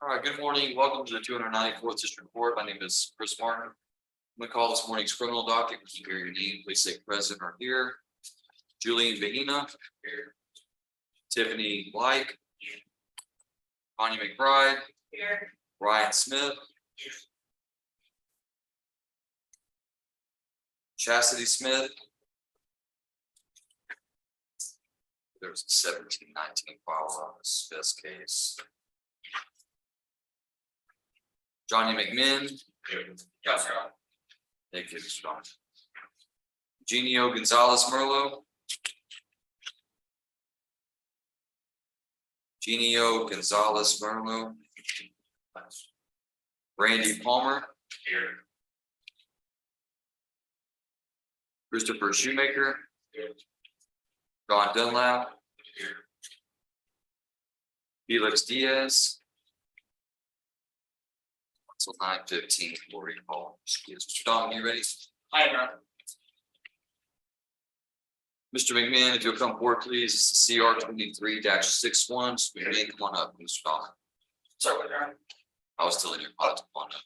All right, good morning. Welcome to the 294th District Court. My name is Chris Martin. I'm gonna call this morning's criminal docket. If you hear your name, please say present or here. Julian Bahina. Here. Tiffany Blake. Connie McBride. Here. Ryan Smith. Chastity Smith. There's a 1719 file on this case. Johnny McMinn. Yes, sir. Thank you, Mr. Don. Genio Gonzalez Merlo. Genio Gonzalez Merlo. Randy Palmer. Here. Christopher Shoemaker. Here. Don Dunlap. Here. Felix Diaz. Until 9:15 for recall. Mr. Don, you ready? Hi, Aaron. Mr. McMahon, if you'll come forward, please. It's the CR 23-61. So we may come on up, Mr. Don. Sorry, what, Aaron? I was still in your pot. Come on up.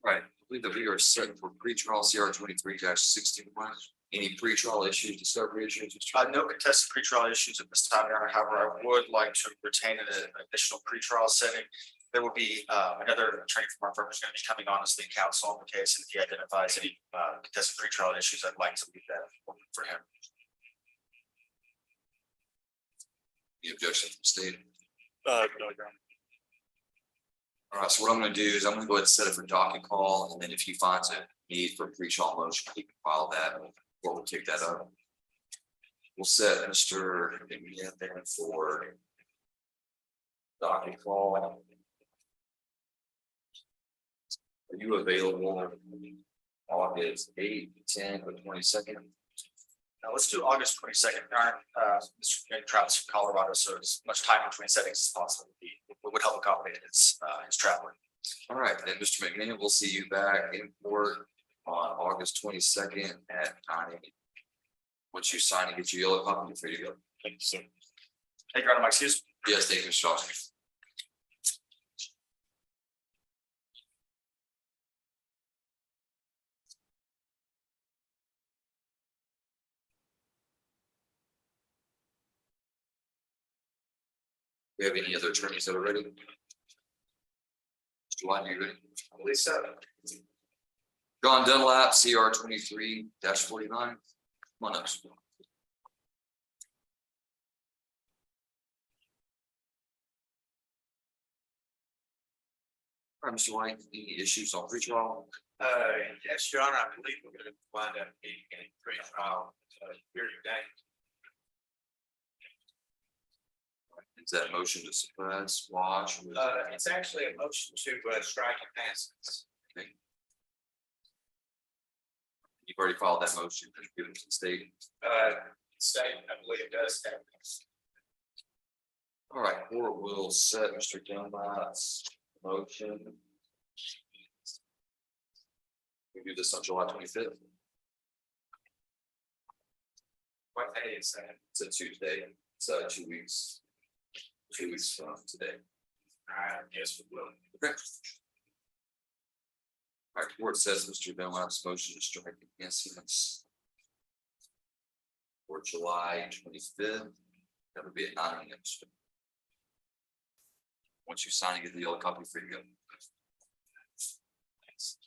All right, I believe that we are set for pretrial CR 23-61. Any pretrial issues, discovery issues? No contested pretrial issues at this time, Your Honor. However, I would like to retain an additional pretrial setting. There will be another attorney from our firm who's going to be coming on as lead counsel on the case, and if he identifies any contested pretrial issues, I'd like to leave that for him. The objection from state. No, Your Honor. All right, so what I'm gonna do is I'm gonna go ahead and set it for docket call, and then if he finds a need for a pre-trial motion, he can file that, or we'll take that up. We'll set Mr. McMahon there for docket call. Are you available August 8th, 10th, or 22nd? Now let's do August 22nd. Mr. Travis from Colorado, so as much time between settings as possible would help accommodate his traveling. All right, then Mr. McMahon, we'll see you back in court on August 22nd at 9 a.m. Once you sign and get your yellow copy, you're free to go. Thank you, sir. Thank you, Your Honor. My excuse. Yes, thank you, Mr. Dawson. We have any other attorneys that are ready? Mr. White, are you ready? I believe so. John Dunlap, CR 23-49. Come on up. All right, Mr. White, any issues on pretrial? Yes, Your Honor. I believe we're going to wind up being in pre-trial here today. Is that motion to suppress, wash? It's actually a motion to strike and pass. Okay. You've already filed that motion. Give it to the state. State, I believe it does have. All right, court will set Mr. Dunlap's motion. We do this on July 25th. What day is that? It's a Tuesday. It's 2 weeks. 2 weeks from today. Yes, we will. Okay. All right, court says Mr. Dunlap's motion to strike against for July 25th. That would be at 9 a.m. Once you sign and get the yellow copy, free to go. Thanks.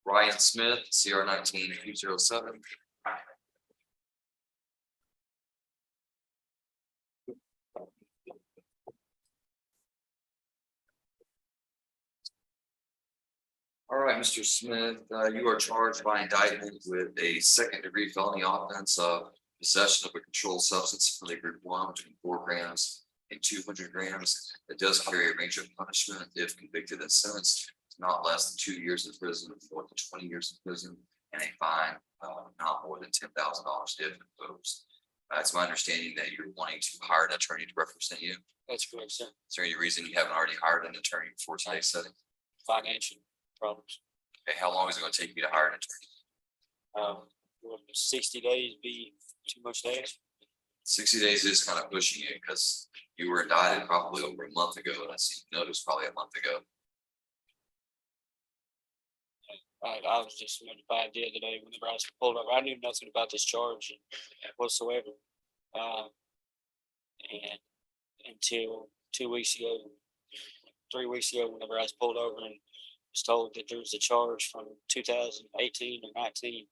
Ryan Smith, CR 19-207. All right, Mr. Smith, you are charged by indictment with a second-degree felony offense of possession of a controlled substance from the group 1 between 4 grams and 200 grams. It does carry a range of punishment if convicted and sentenced to not less than 2 years in prison or to 20 years in prison, and a fine not more than $10,000 if imposed. It's my understanding that you're wanting to hire an attorney to represent you. That's correct, sir. Is there any reason you haven't already hired an attorney before today's setting? Financial problems. Okay, how long is it going to take you to hire an attorney? Will 60 days be too much to ask? 60 days is kind of pushing it because you were indicted probably over a month ago, and I see notice probably a month ago. I was just notified the other day whenever I was pulled up. I knew nothing about this charge whatsoever. And until 2 weeks ago, 3 weeks ago, whenever I was pulled over and was told that there was a charge from 2018 or 19.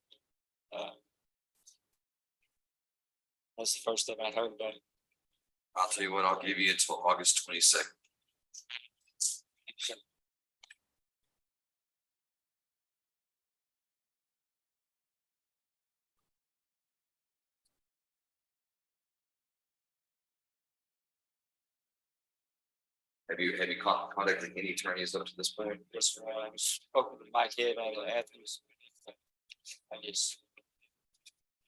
That's the first time I heard about it. I'll tell you what, I'll give you until August 22nd. Have you contacted any attorneys up to this point? Yes, sir. I was spoken with Mike Head out of Athens. I just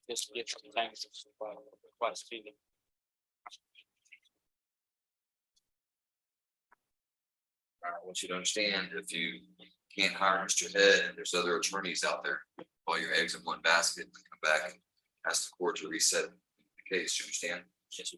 to get some things that's quite speaking. I want you to understand, if you can't hire Mr. Head, there's other attorneys out there. All your eggs in one basket, and come back and ask the court to reset the case. You understand? Yes, sir.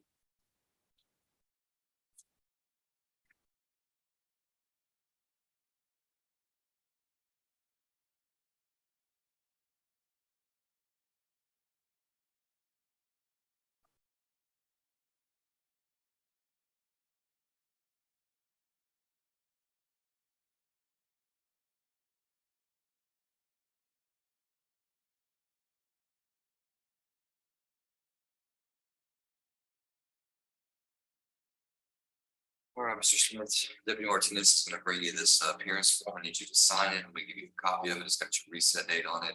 All right, Mr. Smith, Deputy Martinez is going to bring you this appearance form. I need you to sign it. We give you a copy of it. It's got your reset date on it,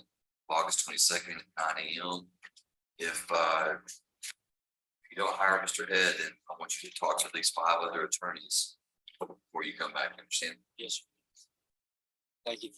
August 22nd at 9 a.m. If you don't hire Mr. Head, then I want you to talk to at least 5 other attorneys before you come back. Understand? Yes, sir. Thank you.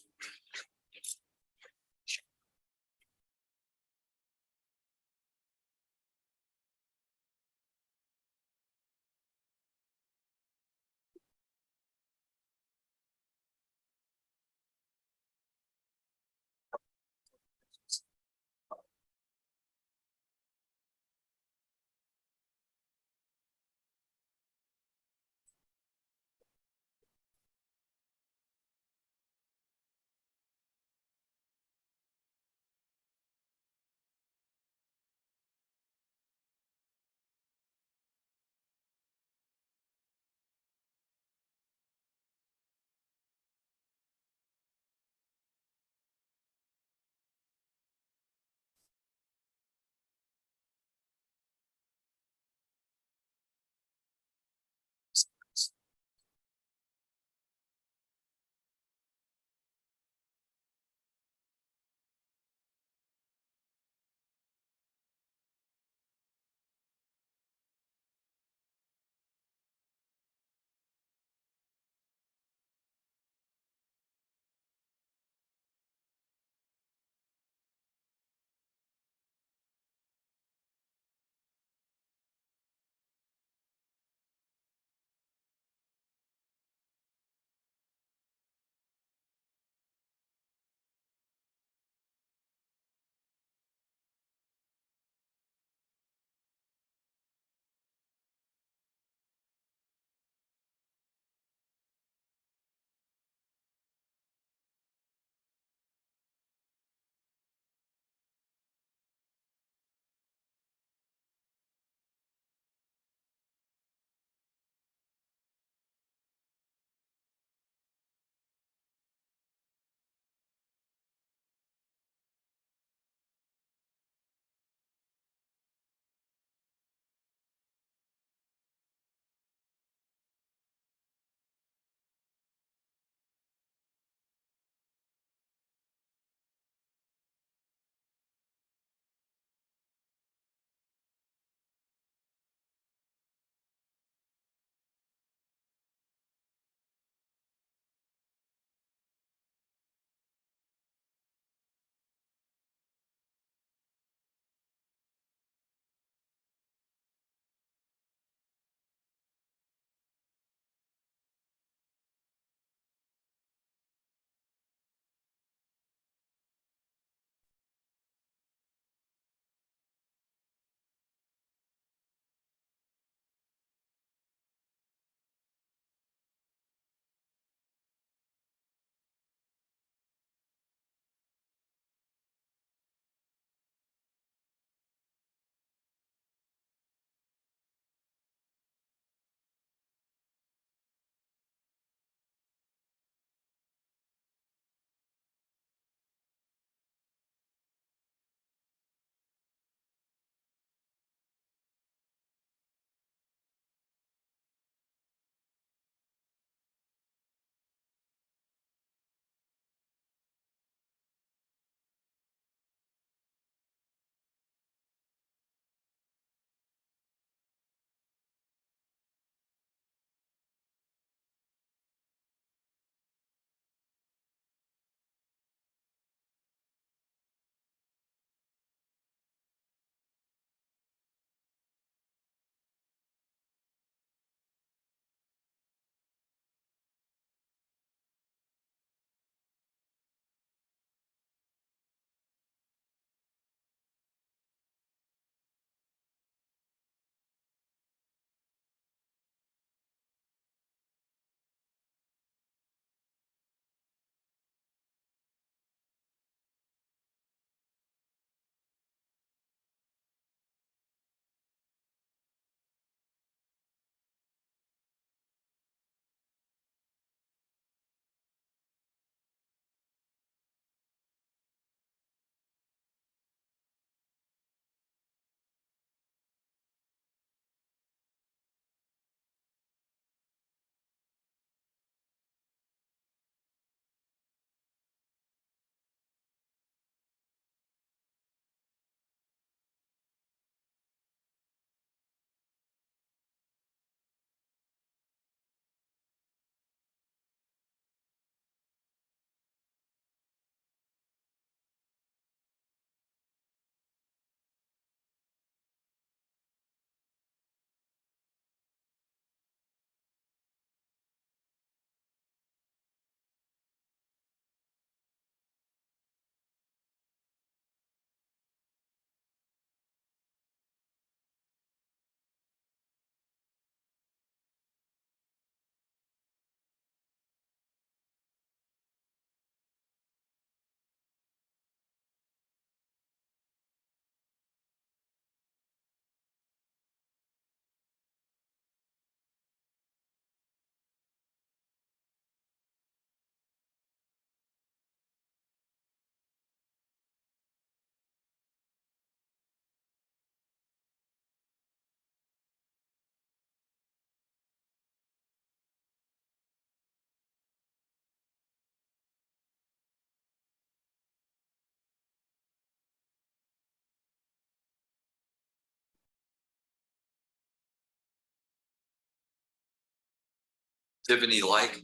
Tiffany Like.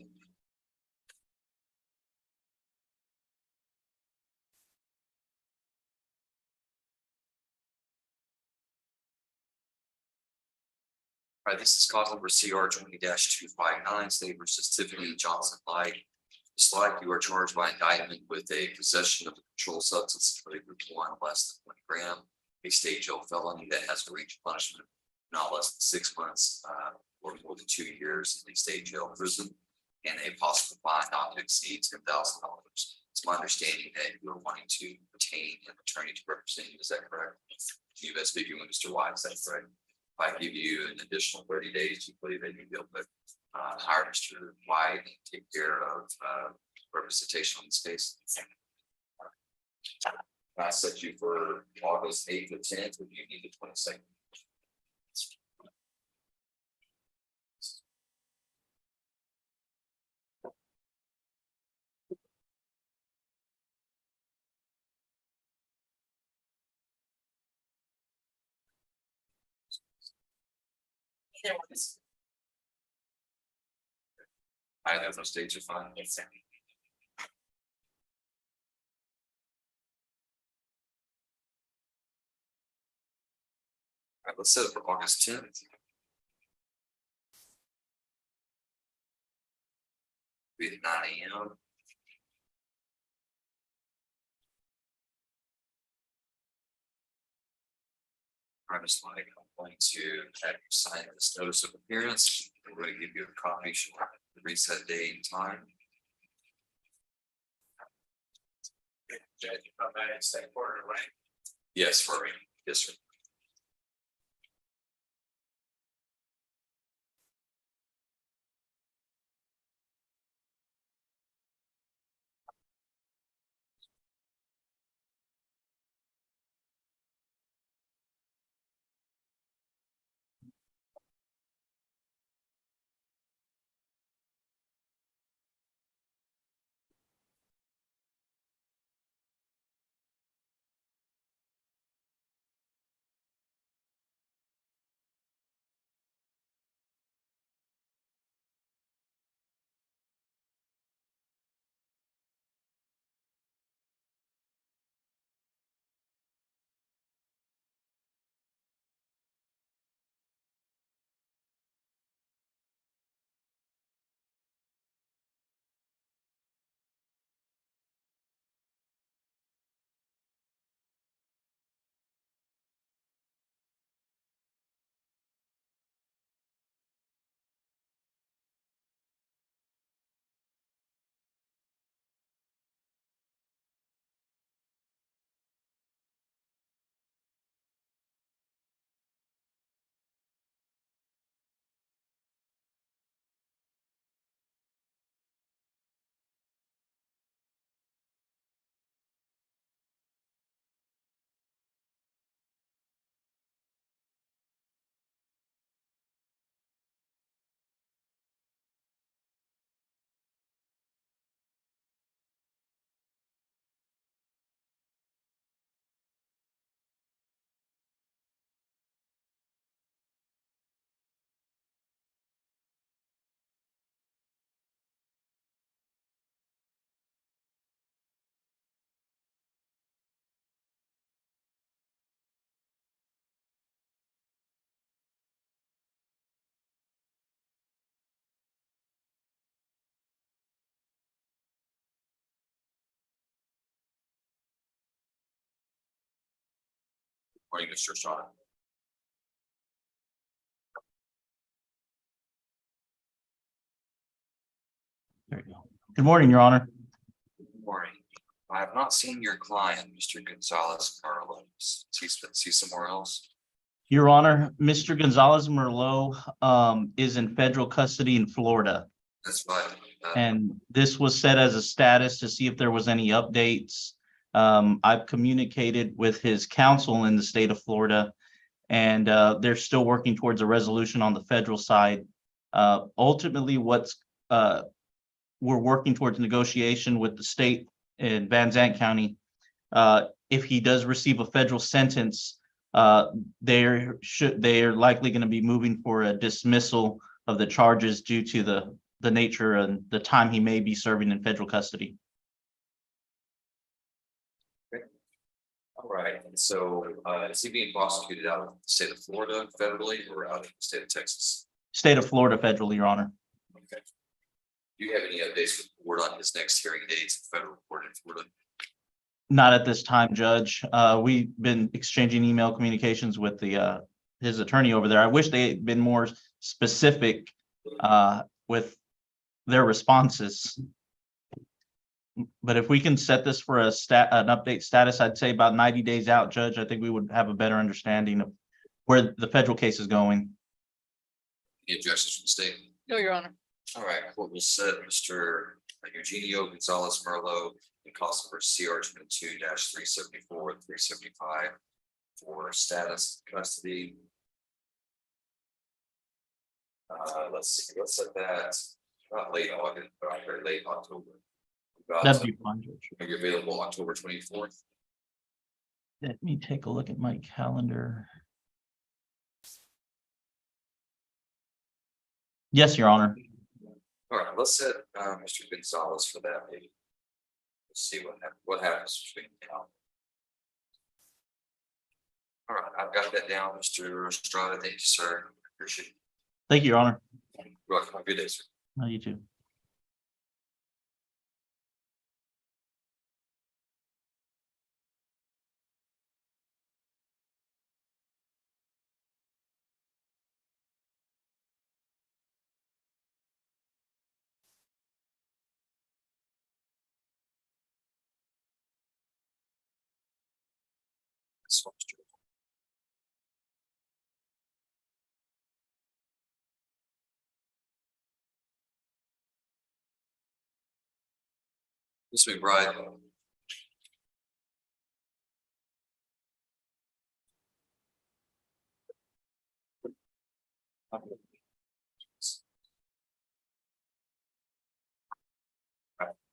All right, this is cause number CR 20-259, State versus Tiffany Johnson Like. Ms. Like, you are charged by indictment with a possession of a controlled substance of group 1 less than 1 gram, a state jail felony that has a range of punishment not less than 6 months or more than 2 years in a state jail prison, and a possible fine not to exceed $10,000. It's my understanding that you are wanting to retain an attorney to represent you. Is that correct? You best speaking with Mr. White. Is that correct? If I give you an additional 30 days, you believe that you'll be able to hire Mr. White and take care of representation on this case. I set you for August 8th or 10th, or do you need the 22nd? I know those dates are fine. Yes, sir. All right, let's set it for August 10th. Be at 9 a.m. I was like, I'm going to have you sign this notice of appearance. I'm going to give you a copy, short reset date and time. State court, right? Yes, for me. Yes, sir. Morning, Mr. Shaw. There you go. Good morning, Your Honor. Good morning. I have not seen your client, Mr. Gonzalez Carlos. Is he somewhere else? Your Honor, Mr. Gonzalez Merlot is in federal custody in Florida. That's fine. And this was set as a status to see if there was any updates. I've communicated with his counsel in the state of Florida, and they're still working towards a resolution on the federal side. Ultimately, we're working towards negotiation with the state in Van Zandt County. If he does receive a federal sentence, they are likely going to be moving for a dismissal of the charges due to the the nature and the time he may be serving in federal custody. All right, and so is he being prosecuted out of the state of Florida federally or out of the state of Texas? State of Florida federally, Your Honor. Okay. Do you have any updates with the board on his next hearing dates in federal court in Florida? Not at this time, Judge. We've been exchanging email communications with the his attorney over there. I wish they had been more specific with their responses. But if we can set this for an update status, I'd say about 90 days out, Judge, I think we would have a better understanding of where the federal case is going. Any objections from the state? No, Your Honor. All right, court will set Mr. Eugenio Gonzalez Merlo in cause number CR 22-374 and 375 for status custody. Let's see, let's set that late August, or late October. That'd be fine, Judge. Are you available October 24th? Let me take a look at my calendar. Yes, Your Honor. All right, let's set Mr. Gonzalez for that meeting. Let's see what happens between now. All right, I've got that down, Mr. Estrada. Thank you, sir. Appreciate it. Thank you, Your Honor. You're welcome. Have a good day, sir. No, you too. So, Mr. Ms. McBride.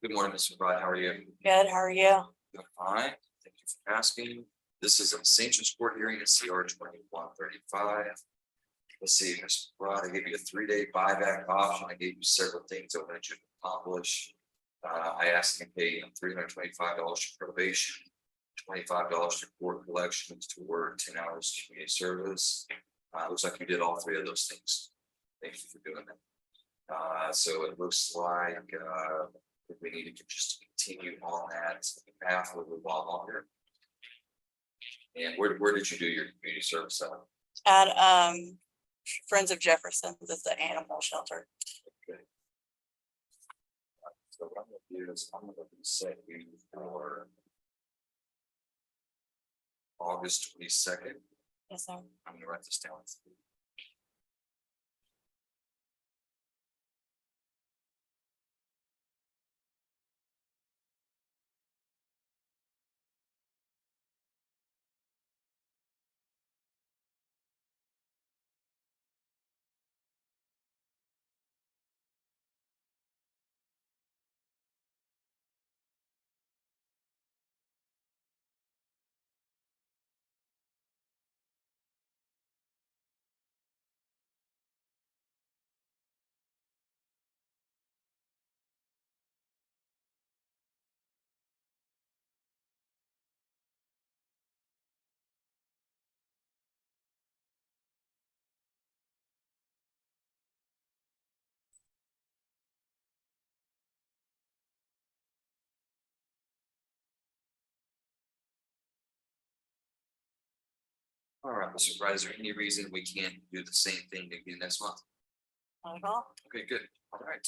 Good morning, Ms. McBride. How are you? Good, how are you? Doing fine. Thank you for asking. This is a sanctions court hearing at CR 2135. Let's see, Ms. McBride, I gave you a 3-day buyback option. I gave you several things I wanted you to accomplish. I asked them to pay $325 for probation, $25 to court collections to work 10 hours of community service. Looks like you did all 3 of those things. Thank you for doing that. So it looks like we need to just continue on that path a little while longer. And where did you do your community service at? At Friends of Jefferson, it's the animal shelter. Okay. So what I'm gonna do is I'm gonna set you for August 22nd. Yes, sir. I'm gonna write this down. All right, Mr. Bright, is there any reason we can't do the same thing again next month? Not at all. Okay, good. All right.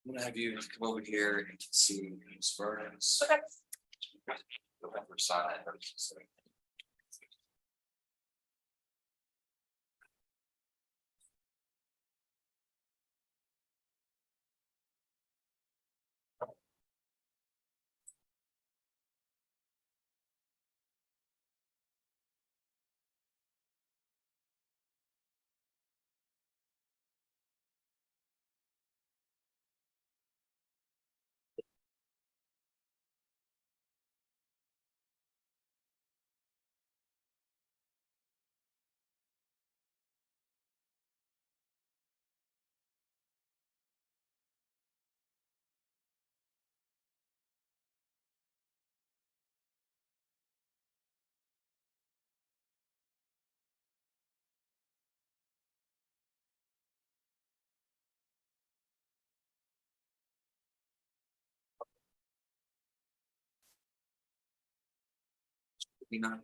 I'm gonna have you come over here and see Ms. Burns. Okay. Go ahead and sign that. Bahina.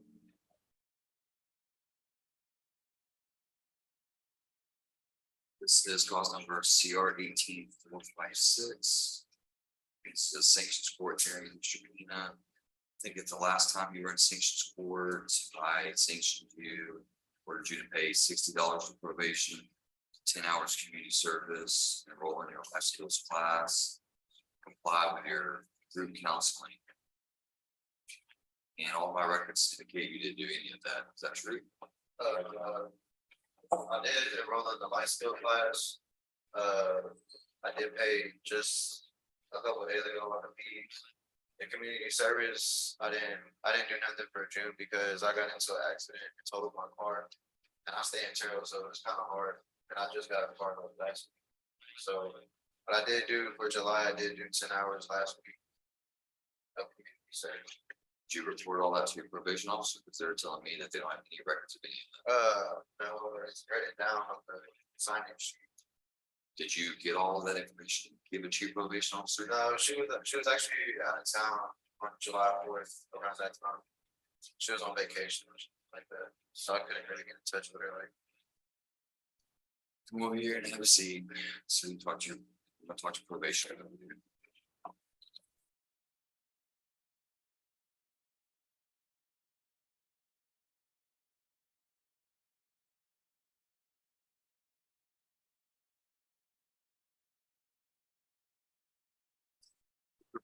This is cause number CR 18456. It's a sanctions court hearing in Bahina. I think it's the last time you were in sanctions court, I sanctioned you, ordered you to pay $60 for probation, 10 hours community service, enroll in your life skills class, comply with your group counseling. And all my records indicate you didn't do any of that. Is that true? I did enroll in the life skill class. I did pay just a couple of days ago on the fees. In community service, I didn't do nothing for June because I got into an accident and totaled my car. And I stay in Terrell, so it's kind of hard. And I just got a car note last week. So what I did do for July, I did do 10 hours last week. Of community service. Did you report all that to your probation officer? Because they're telling me that they don't have any records of any of that. No, it's written down on the sign-in sheet. Did you get all of that information given to your probation officer? No, she was actually out of town on July 4th around that time. She was on vacation or something like that, so I couldn't really get in touch with her like. Come over here and have a seat. So you talk to your probation.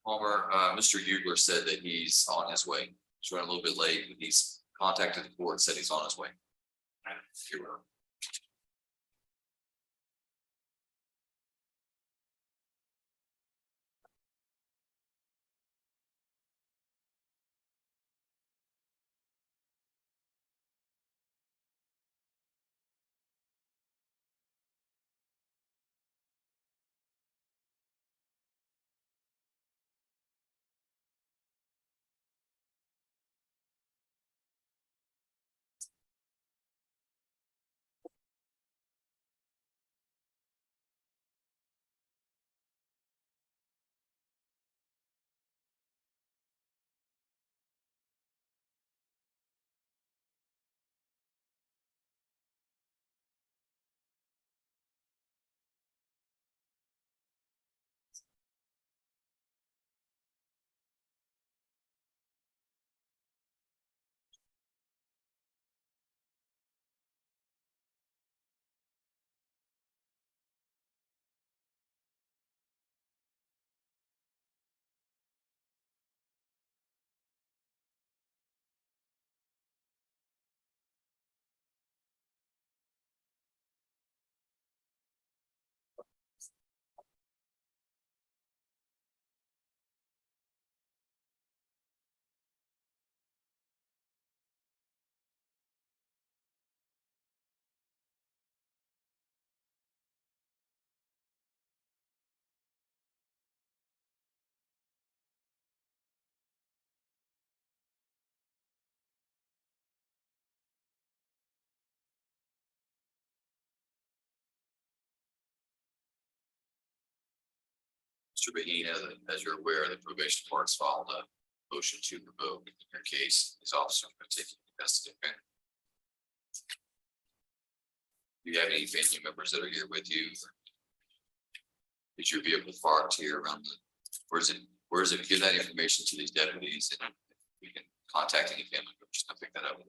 Palmer, Mr. Hugler said that he's on his way. He's running a little bit late, but he's contacted the court, said he's on his way. Here we are. Mr. Bahina, as you're aware, the probation court's filed a motion to revoke in your case. His officer is going to take you to custody. Do you have any family members that are here with you? Is your vehicle parked here around the, where is it? Give that information to these deputies and we can contact any family members to pick that up.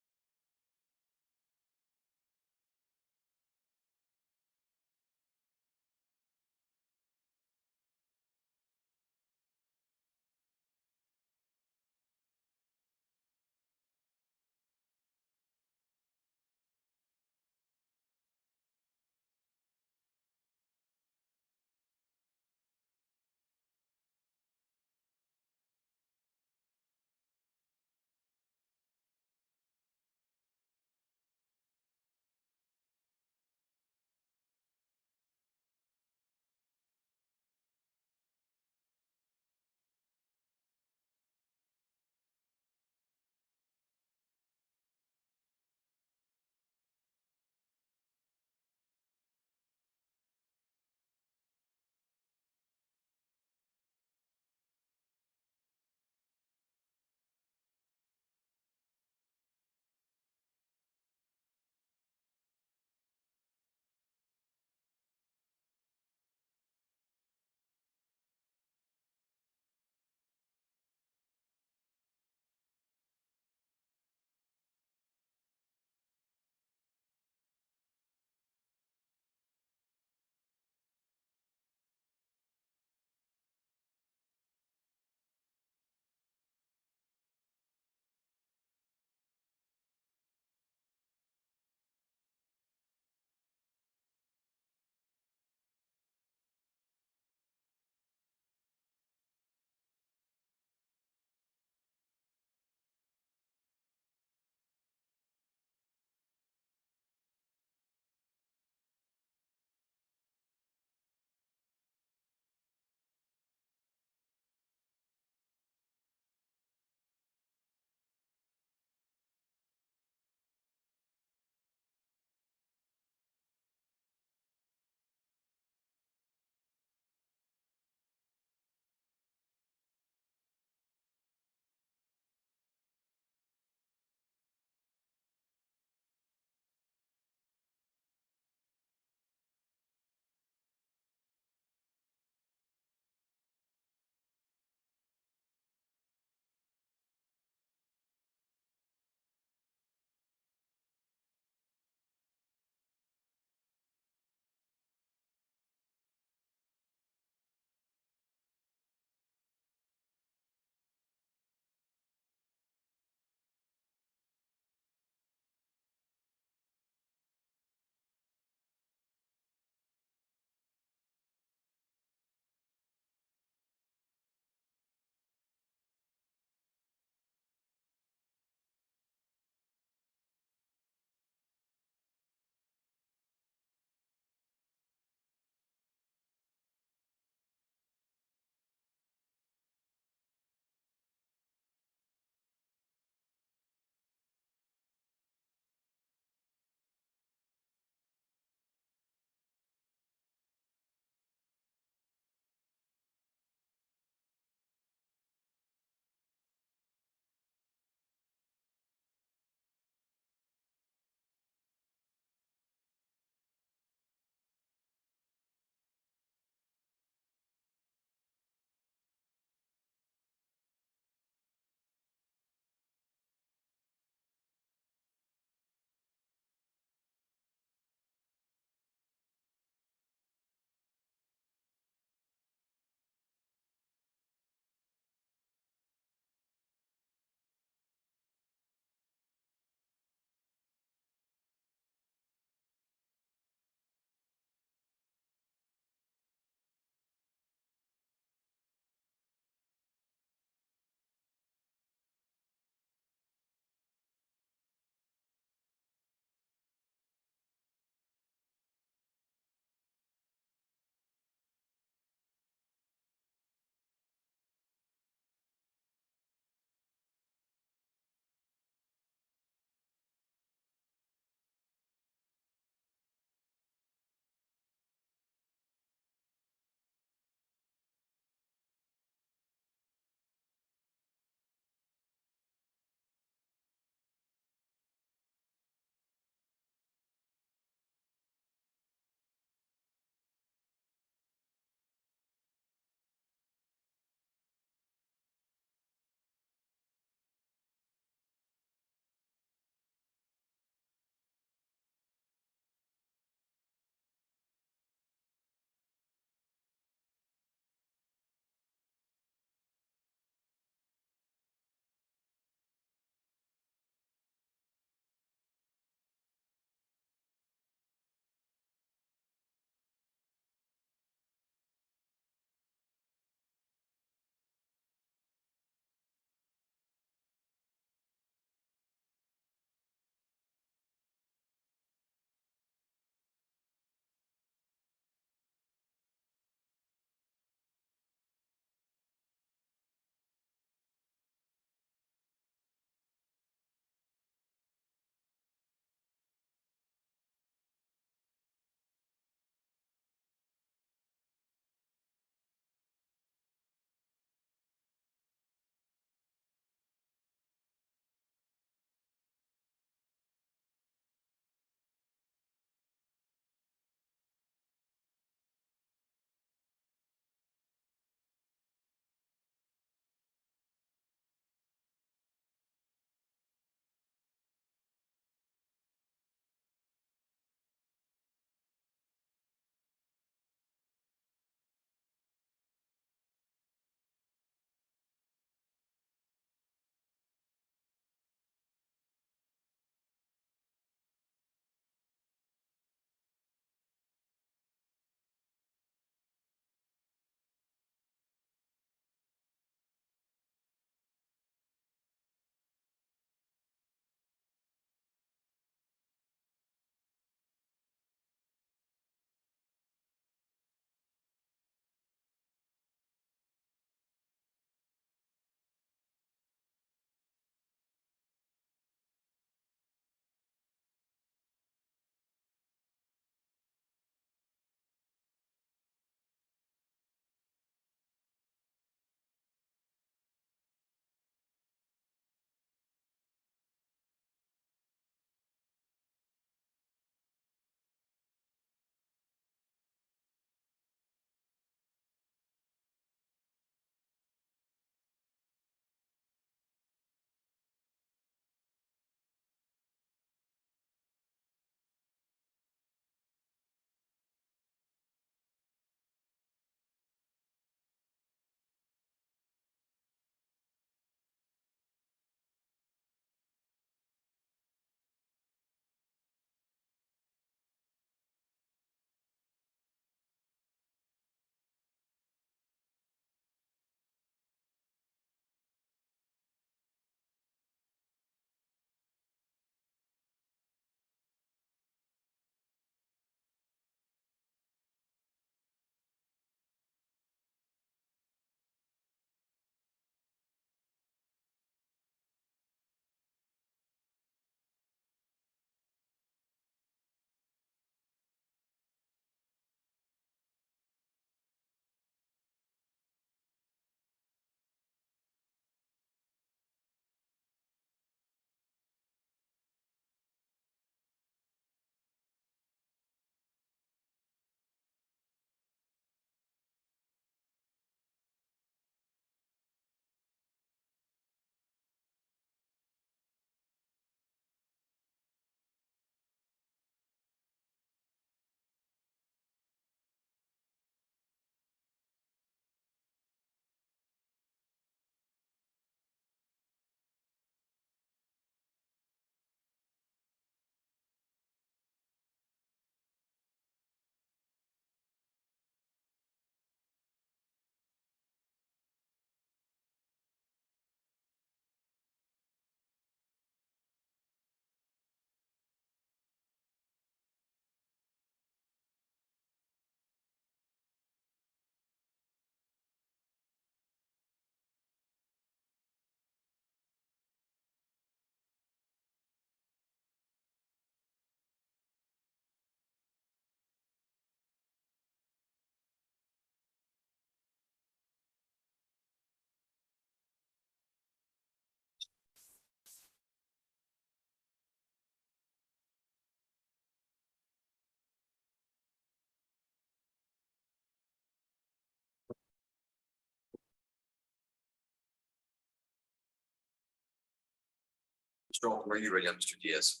Mr. Alton, are you ready, Mr. Diaz?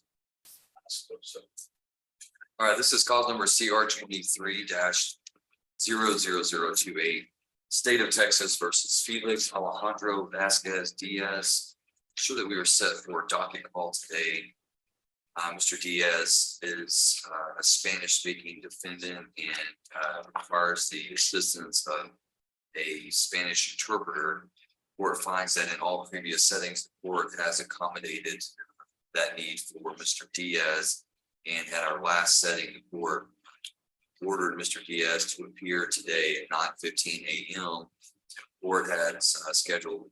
All right, this is cause number CR 23-00028. State of Texas versus Felix Alejandro Vasquez Diaz. Sure that we were set for a docket call today. Mr. Diaz is a Spanish-speaking defendant and requires the assistance of a Spanish interpreter. Court finds that in all previous settings, the court has accommodated that need for Mr. Diaz. And at our last setting, the court ordered Mr. Diaz to appear today at 9:15 a.m. Court had scheduled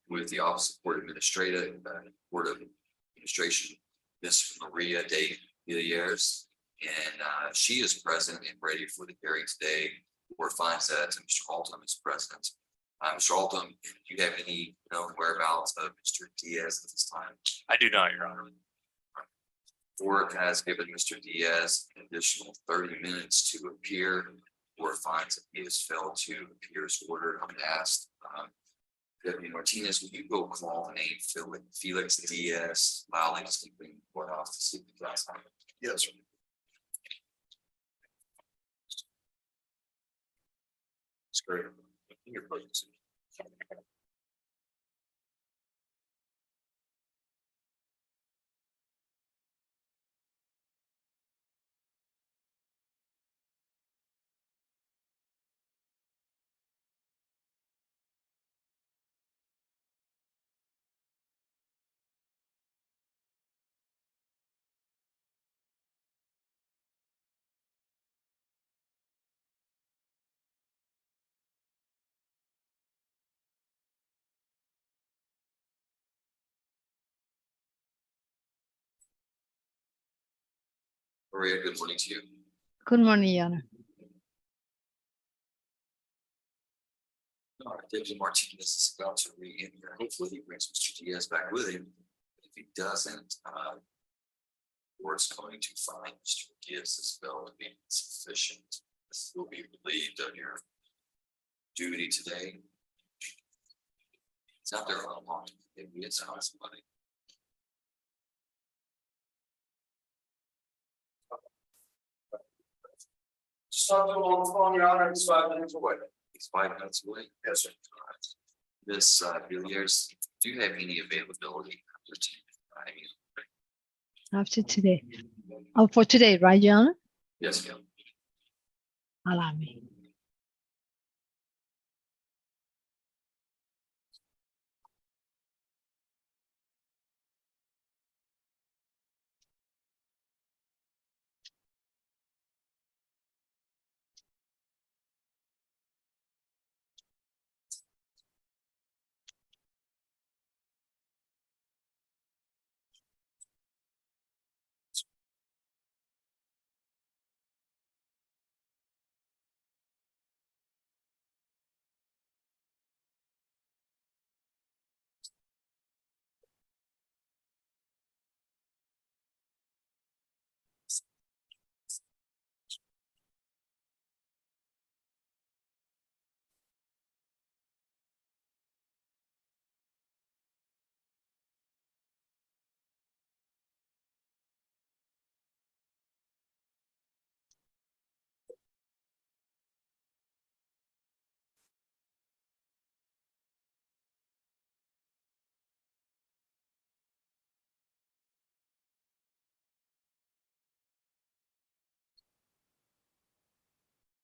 with the Office of Court Administrative, Court of Administration, Miss Maria de Villiers, and she is present and ready for the hearing today. Court finds that Mr. Alton is present. Mr. Alton, do you have any known whereabouts of Mr. Diaz at this time? I do not, Your Honor. Court has given Mr. Diaz an additional 30 minutes to appear. Court finds that he has failed to appear as ordered. I'm asked, Deputy Martinez, will you go call the name Felix Diaz loudly to keep the court off to see the last time? Yes, sir. It's great. Your presence. Maria, good morning to you. Good morning, Your Honor. All right, Deputy Martinez is about to re-enter. Hopefully he brings Mr. Diaz back with him. If he doesn't, court's going to find Mr. Diaz's bill to be insufficient. This will be relieved of your duty today. It's out there a long, maybe it's on somebody. Start on the phone, Your Honor, it's 5 minutes away. He's 5 minutes away. Yes, sir. All right. Miss Villiers, do you have any availability? After today. Oh, for today, right, Your Honor? Yes, ma'am. Allow me.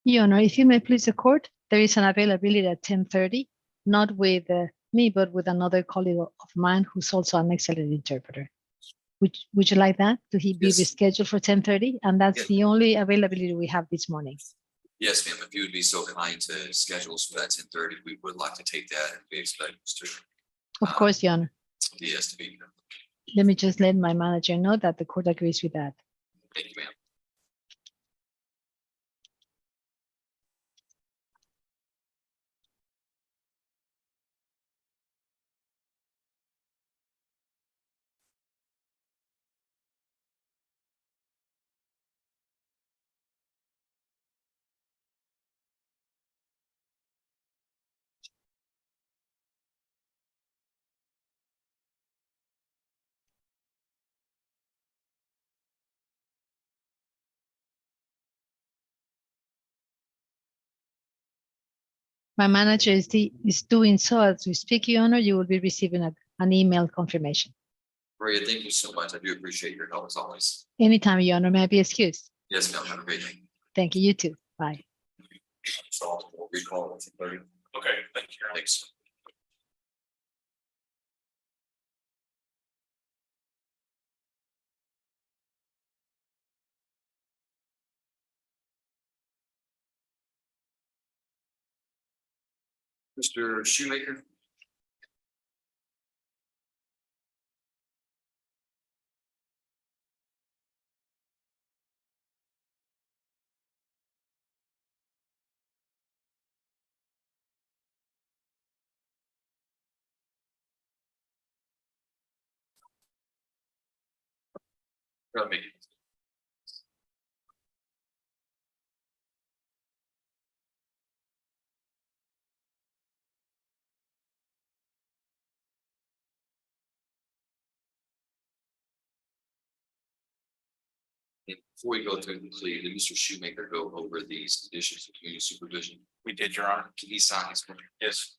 Your Honor, if you may please the court, there is an availability at 10:30, not with me, but with another colleague of mine who's also an excellent interpreter. Would you like that? To he be Yes. rescheduled for 10:30? And that's Yes. the only availability we have this morning. Yes, ma'am. If you would be so kind to schedule us for that 10:30, we would like to take that. And we expect Mr. Of course, Your Honor. Diaz to be here. Let me just let my manager know that the court agrees with that. Thank you, ma'am. My manager is doing so as we speak, Your Honor. You will be receiving an email confirmation. Maria, thank you so much. I do appreciate your help as always. Anytime, Your Honor, may I be excused? Yes, ma'am. Have a great day. Thank you. You too. Bye. So we'll recall it. Okay, thank you. Thanks. Mr. Shoemaker? Got me. And before we go through the plea, did Mr. Shoemaker go over these conditions of community supervision? We did, Your Honor. Can he sign this? one? Yes.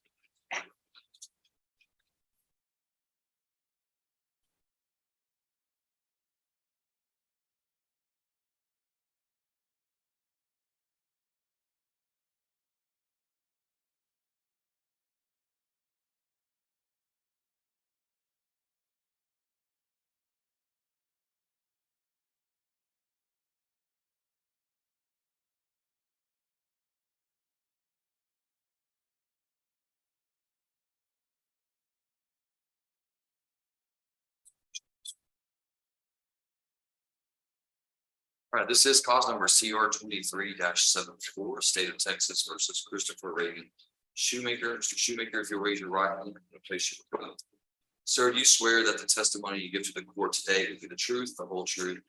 All right, this is cause number CR 23-74, State of Texas versus Christopher Reagan Shoemaker. Mr. Shoemaker, if you'll raise your right hand and place your oath. Sir, do you swear that the testimony you give to the court today will be the truth, the whole truth,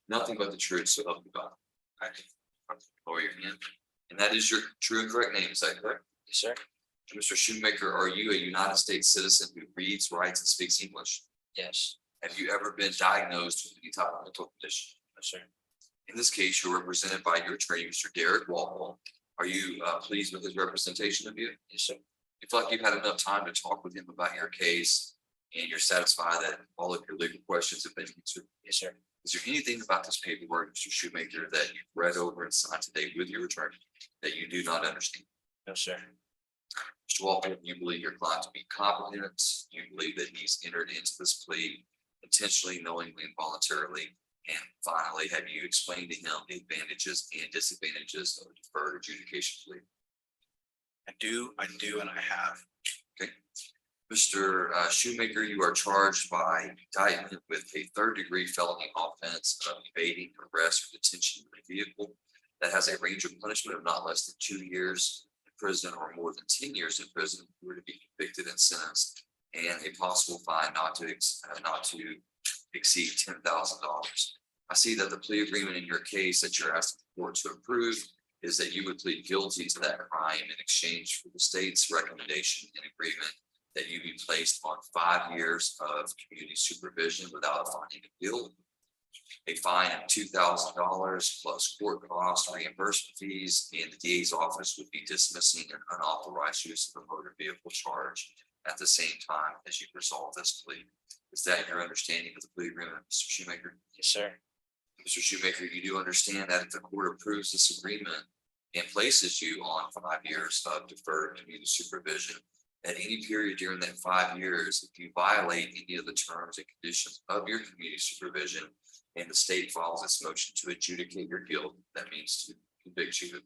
nothing but the truth, so help you God? I lower your hand. And that is your true and correct name, is that correct? Yes, sir. Mr. Shoemaker, are you a United States citizen who reads, writes, and speaks English? Yes. Have you ever been diagnosed with any type of mental condition? Yes, sir. In this case, you're represented by your attorney, Mr. Derek Walpole. Are you pleased with his representation of you? Yes, sir. You feel like you've had enough time to talk with him about your case and you're satisfied that all of your legal questions have been answered? Yes, sir. Is there anything about this paperwork, Mr. Shoemaker, that you've read over and signed today with your attorney that you do not understand? No, sir. Mr. Walpole, you believe your client to be competent. You believe that he's entered into this plea intentionally, knowingly, and voluntarily. And finally, have you explained to him the advantages and disadvantages of a deferred adjudication plea? I do, and I have. Okay. Mr. Shoemaker, you are charged by indictment with a third-degree felony offense of evading arrest or detention of a vehicle that has a range of punishment of not less than 2 years in prison or more than 10 years in prison if you were to be convicted and sentenced, and a possible fine not to exceed $10,000. I see that the plea agreement in your case that you're asking the court to approve is that you would plead guilty to that crime in exchange for the state's recommendation and agreement that you be placed on 5 years of community supervision without a finding of guilt, a fine of $2,000 plus court costs, reimbursement fees, and the DA's office would be dismissing an unauthorized use of a motor vehicle charge at the same time as you resolve this plea. Is that your understanding of the plea agreement, Mr. Shoemaker? Yes, sir. Mr. Shoemaker, you do understand that if the court approves this agreement and places you on 5 years of deferred community supervision, at any period during that 5 years, if you violate any of the terms and conditions of your community supervision and the state files its motion to adjudicate your guilt, that means to convict you,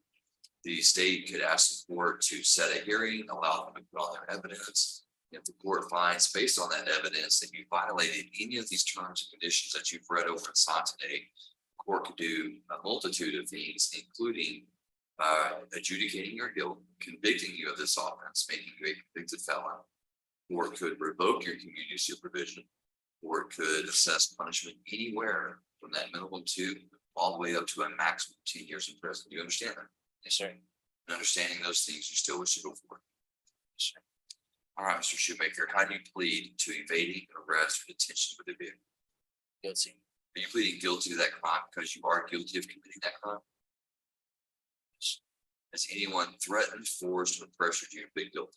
the state could ask the court to set a hearing, allow them to put on their evidence. If the court finds based on that evidence that you violated any of these terms and conditions that you've read over and signed today, the court could do a multitude of things, including adjudicating your guilt, convicting you of this offense, making you a convicted felon, or it could revoke your community supervision, or it could assess punishment anywhere from that minimum 2 all the way up to a maximum 10 years in prison. Do you understand that? Yes, sir. And understanding those things, you still wish to go forward? Yes, sir. All right, Mr. Shoemaker, how do you plead to evading arrest or detention with a vehicle? Guilty. Are you pleading guilty to that crime because you are guilty of committing that crime? Has anyone threatened, forced, or pressured you to plead guilty?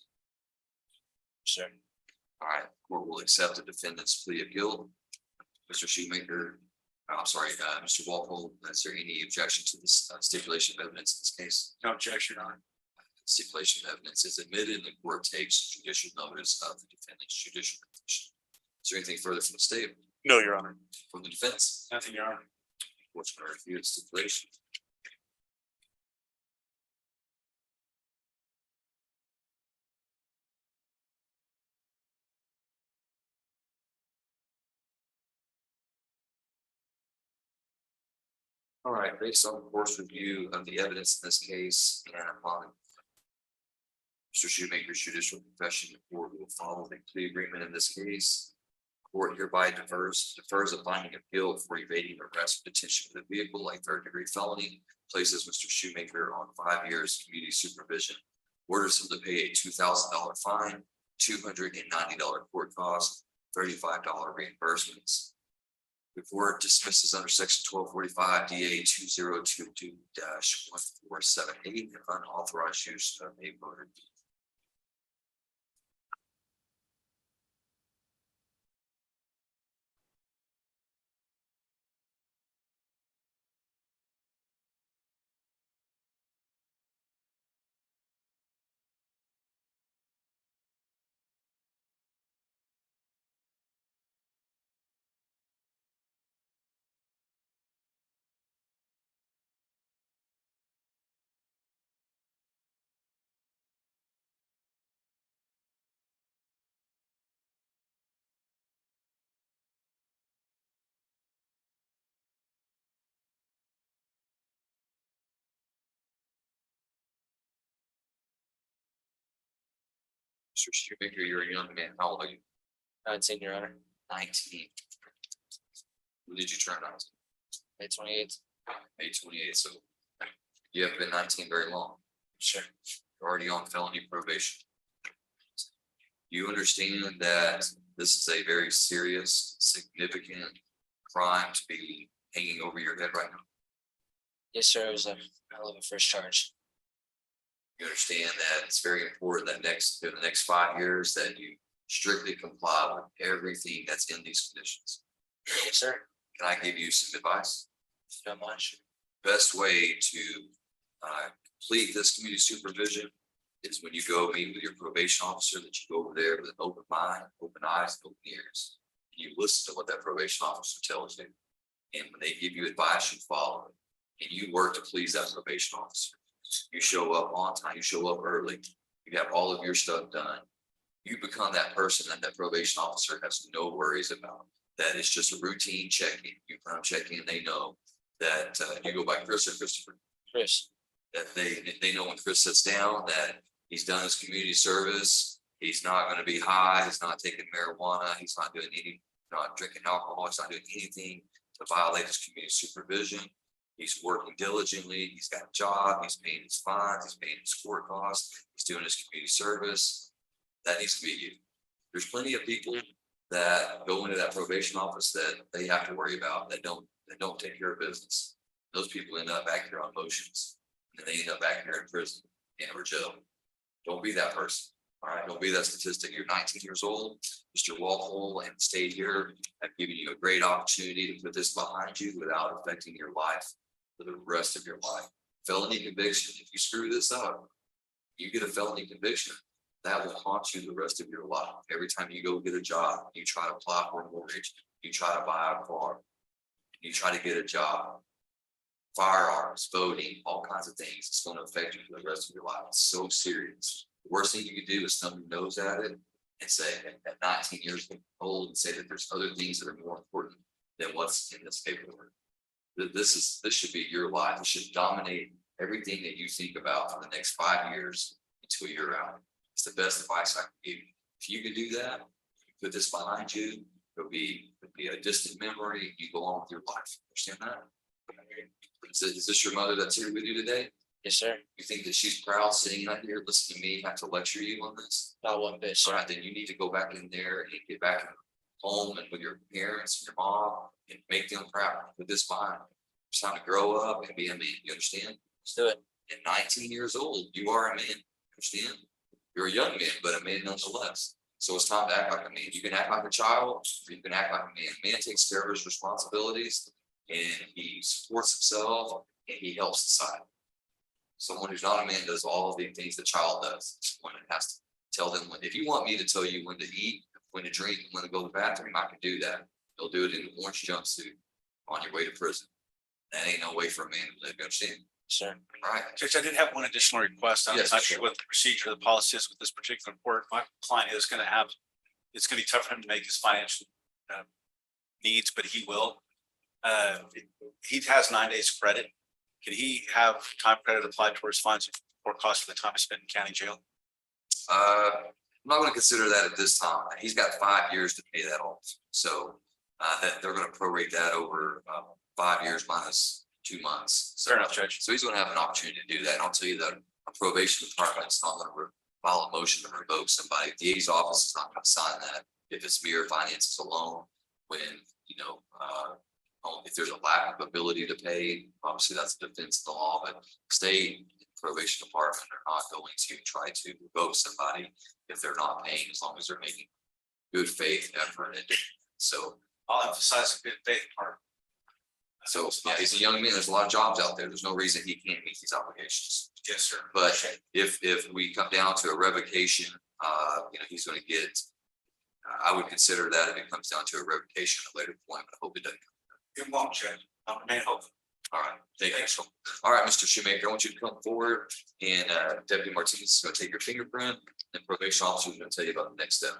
Sir. All right, court will accept the defendant's plea of guilt. Mr. Shoemaker, I'm sorry, Mr. Walpole, is there any objection to this stipulation of evidence in this case? No objection, Your Honor. Stipulation of evidence is admitted and the court takes judicial notice of the defendant's judicial petition. Is there anything further from the state, No, Your Honor. from the defense? Nothing, Your Honor. What's going to review the stipulation? All right, based on the course review of the evidence in this case and upon Mr. Shoemaker's judicial confession, the court will follow the plea agreement in this case. Court hereby defers a finding of guilt for evading arrest, detention of the vehicle, a third-degree felony, places Mr. Shoemaker on 5 years community supervision, orders him to pay a $2,000 fine, $290 court cost, $35 reimbursements. The court dismisses under section 1245 DA 2022-1478 unauthorized use of a motor. Mr. Shoemaker, you're a young man. How old are you? 19, Your Honor. 19. When did you turn 19? May 28th. May 28th, so you haven't been 19 very long. Sure. You're already on felony probation. You understand that this is a very serious, significant crime to be hanging over your head right now. Yes, sir. It was a hell of a first charge. You understand that it's very important that in the next 5 years that you strictly comply with everything that's in these conditions. Yes, sir. Can I give you some advice? If you don't mind. Best way to complete this community supervision is when you go meet with your probation officer, that you go over there with an open mind, open eyes, open ears. And you listen to what that probation officer tells you. And when they give you advice, you follow it. And you work to please that probation officer. You show up on time, you show up early, you have all of your stuff done. You become that person that probation officer has no worries about. That it's just a routine check-in. You come check in, they know that you go by Chris or Christopher. Chris. That they know when Chris sits down that he's done his community service. He's not going to be high. He's not taking marijuana. He's not not drinking alcohol. He's not doing anything to violate his community supervision. He's working diligently. He's got a job. He's paying his fines. He's paying his court costs. He's doing his community service. That needs to be you. There's plenty of people that go into that probation office that they have to worry about that don't take care of business. Those people end up back here on motions, and they end up back here in prison or jail. Don't be that person. All right, don't be that statistic. You're 19 years old. Mr. Walpole and the state here have given you a great opportunity to put this behind you without affecting your life for the rest of your life. Felony conviction. If you screw this up, you get a felony conviction. That will haunt you the rest of your life. Every time you go get a job, you try to apply for a mortgage, you try to buy a car, you try to get a job, firearms, voting, all kinds of things. It's going to affect you for the rest of your life. It's so serious. The worst thing you can do is thumb your nose at it and say at 19 years old and say that there's other things that are more important than what's in this paperwork. This should be your life. It should dominate everything that you think about for the next 5 years until you're out. It's the best advice I can give you. If you can do that, put this behind you, it'll be a distant memory. You go on with your life. Understand that? Is this your mother that's here with you today? Yes, sir. You think that she's proud sitting out here listening to me have to lecture you on this? Not one bit, All sir. right, then you need to go back in there and get back home and with your parents and your mom and make them proud. Put this behind. It's time to grow up and be a man. You understand? Let's do it. and 19 years old, you are a man, understand? You're a young man, but a man nonetheless. So it's time to act like a man. You can act like a child, or you can act like a man. A man takes care of his responsibilities and he supports himself and he helps society. Someone who's not a man does all of the things the child does. When it has to tell them, if you want me to tell you when to eat, when to drink, when to go to the bathroom, I can do that. They'll do it in an orange jumpsuit on your way to prison. That ain't no way for a man to live, you understand? Sure. Right. Judge, I did have one additional request. I'm Yes, not sure. sure what the procedure, the policy is with this particular court. My client is gonna have, it's gonna be tough for him to make his financial needs, but he will. He has 9 days credit. Can he have time credit applied towards fines or costs for the time he spent in county jail? I'm not gonna consider that at this time. He's got 5 years to pay that off. So that they're gonna prorate that over 5 years minus 2 months. So, Fair enough, Judge. So he's gonna have an opportunity to do that. And I'll tell you that a probation department's not gonna file a motion to revoke somebody. The DA's office is not gonna sign that if it's mere finances alone. When, you know, if there's a lack of ability to pay, obviously that's a defense of the law, but state probation department are not going to try to revoke somebody if they're not paying, as long as they're making good faith effort. And so, I'll emphasize the good faith part. so yeah, he's a young man. There's a lot of jobs out there. There's no reason he can't meet these obligations. Yes, sir. But if we come down to a revocation, you know, he's gonna get, I would consider that if it comes down to a revocation at a later point, but I hope it doesn't. It won't, Judge. I'll remain hopeful. All right, thank you. All right, Mr. Shoemaker, I want you to come forward and Deputy Martinez is gonna take your fingerprint and probation officer is gonna tell you about the next step.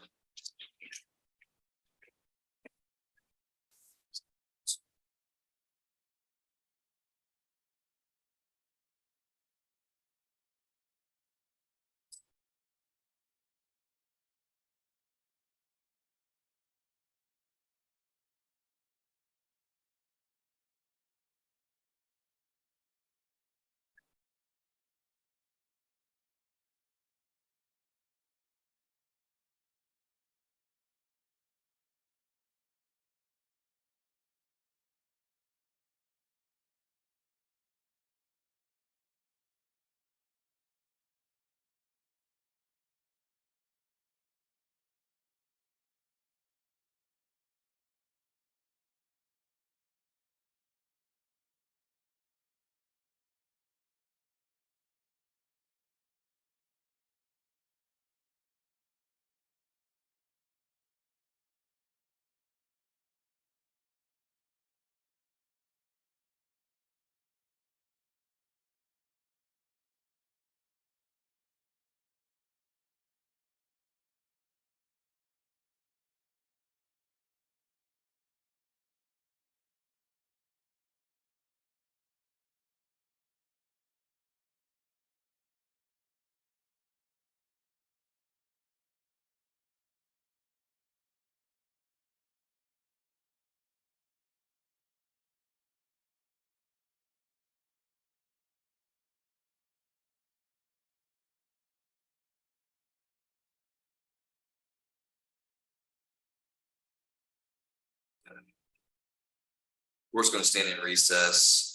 We're just gonna stand in recess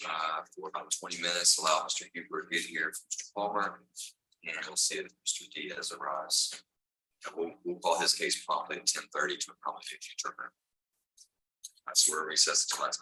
for about 20 minutes, allow Mr. Huber to get here, Mr. Palmer, and we'll see if Mr. Diaz arrives. And we'll call his case promptly at 10:30 to accommodate you, Turner. That's where recess is.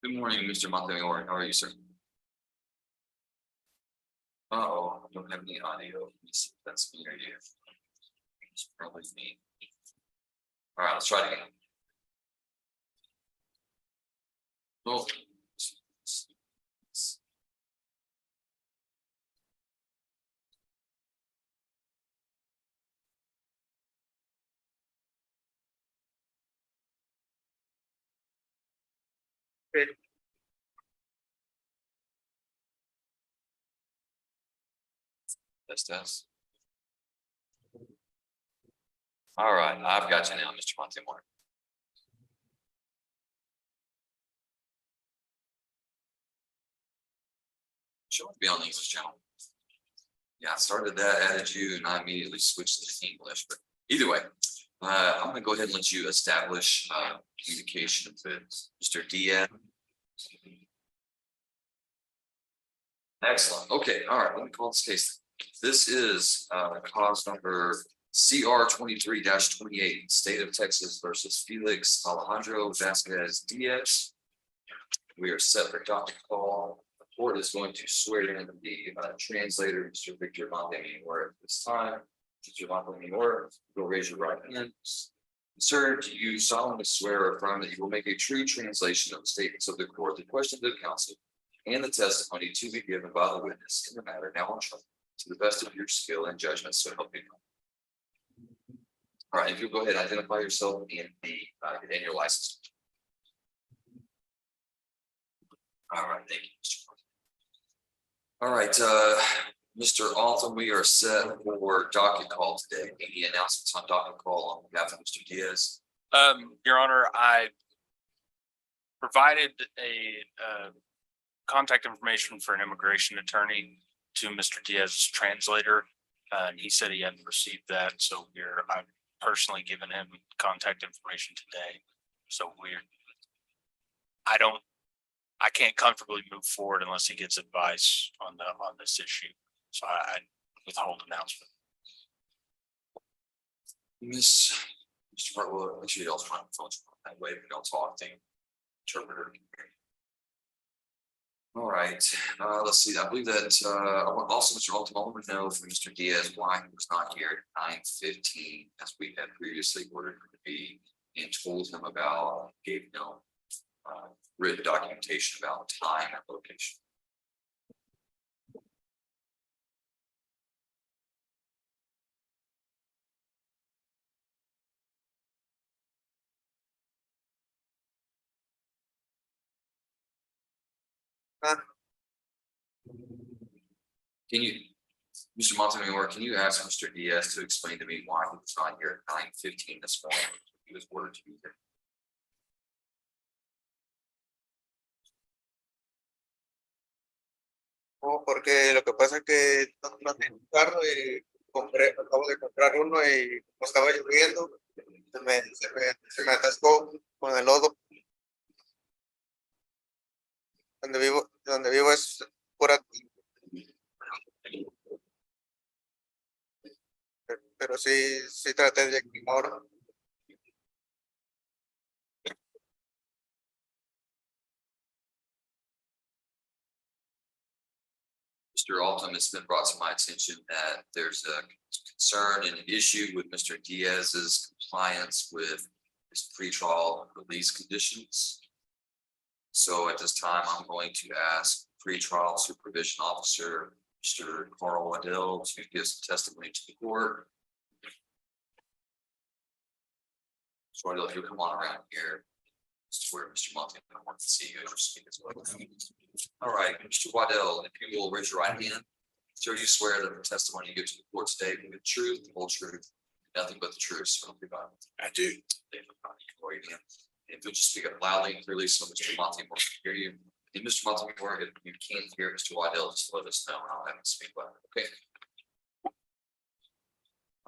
Good morning, Mr. Montemayor. How are you, sir? Oh, I don't have any audio. Let me see if that's me or you. It's probably me. All right, let's try it again. Oh. Test. All right, I've got you now, Mr. Montemayor. Should be on the English channel. Yeah, I started that, added you, and I immediately switched to English, but either way. I'm gonna go ahead and let you establish communication with Mr. Diaz. Excellent. Okay, all right, let me call this case. This is cause number CR 23-28, State of Texas versus Felix Alejandro Vasquez Diaz. We are set for docket call. The court is going to swear in the translator, Mr. Victor Montemayor, at this time. Mr. Montemayor, you'll raise your right hand. Sir, do you solemnly swear or affirm that you will make a true translation of the statements of the court, the questions of the counsel, and the testimony to be given by the witness in the matter now on trial, to the best of your skill and judgment, so help you God? All right, if you'll go ahead, identify yourself and your license. All right, thank you, Mr. All right, Mr. Alton, we are set for docket call today. Any announcements on docket call on behalf of Mr. Diaz? Your Honor, I provided a contact information for an immigration attorney to Mr. Diaz's translator. And he said he hadn't received that, so I've personally given him contact information today. So I can't comfortably move forward unless he gets advice on this issue. So I withhold announcement. Mr. Hartwell, actually, I'll try to phone that way, we don't talk to interpreter. All right, let's see, I believe that, also, Mr. Alton, I want to know from Mr. Diaz why he was not here at 9:15, as we had previously ordered him to be, and told him about, gave him written documentation about time and location. Can you, Mr. Montemayor, can you ask Mr. Diaz to explain to me why he was not here at 9:15 this morning? He was ordered to be here. No, porque lo que pasa es que no tengo un carro y acabo de comprar uno y como estaba lloviendo, se me atascó con el lodo. Donde vivo es pura. Pero sí traté de ahora. Mr. Alton, it's been brought to my attention that there's a concern and an issue with Mr. Diaz's compliance with his pretrial release conditions. So at this time, I'm going to ask pretrial supervision officer, Mr. Carl Waddell, to give some testimony to the court. So Waddell, if you'll come on around here. This is where Mr. Montemayor wants to see you. All right, Mr. Waddell, if you will raise your right hand. Sir, you swear that the testimony you give to the court today will be the truth, the whole truth, nothing but the truth. So help you God. I do. If you'll just speak up loudly and clearly so Mr. Montemayor can hear you. And Mr. Montemayor, if you can't hear Mr. Waddell, just let us know and I'll have him speak loud. Okay.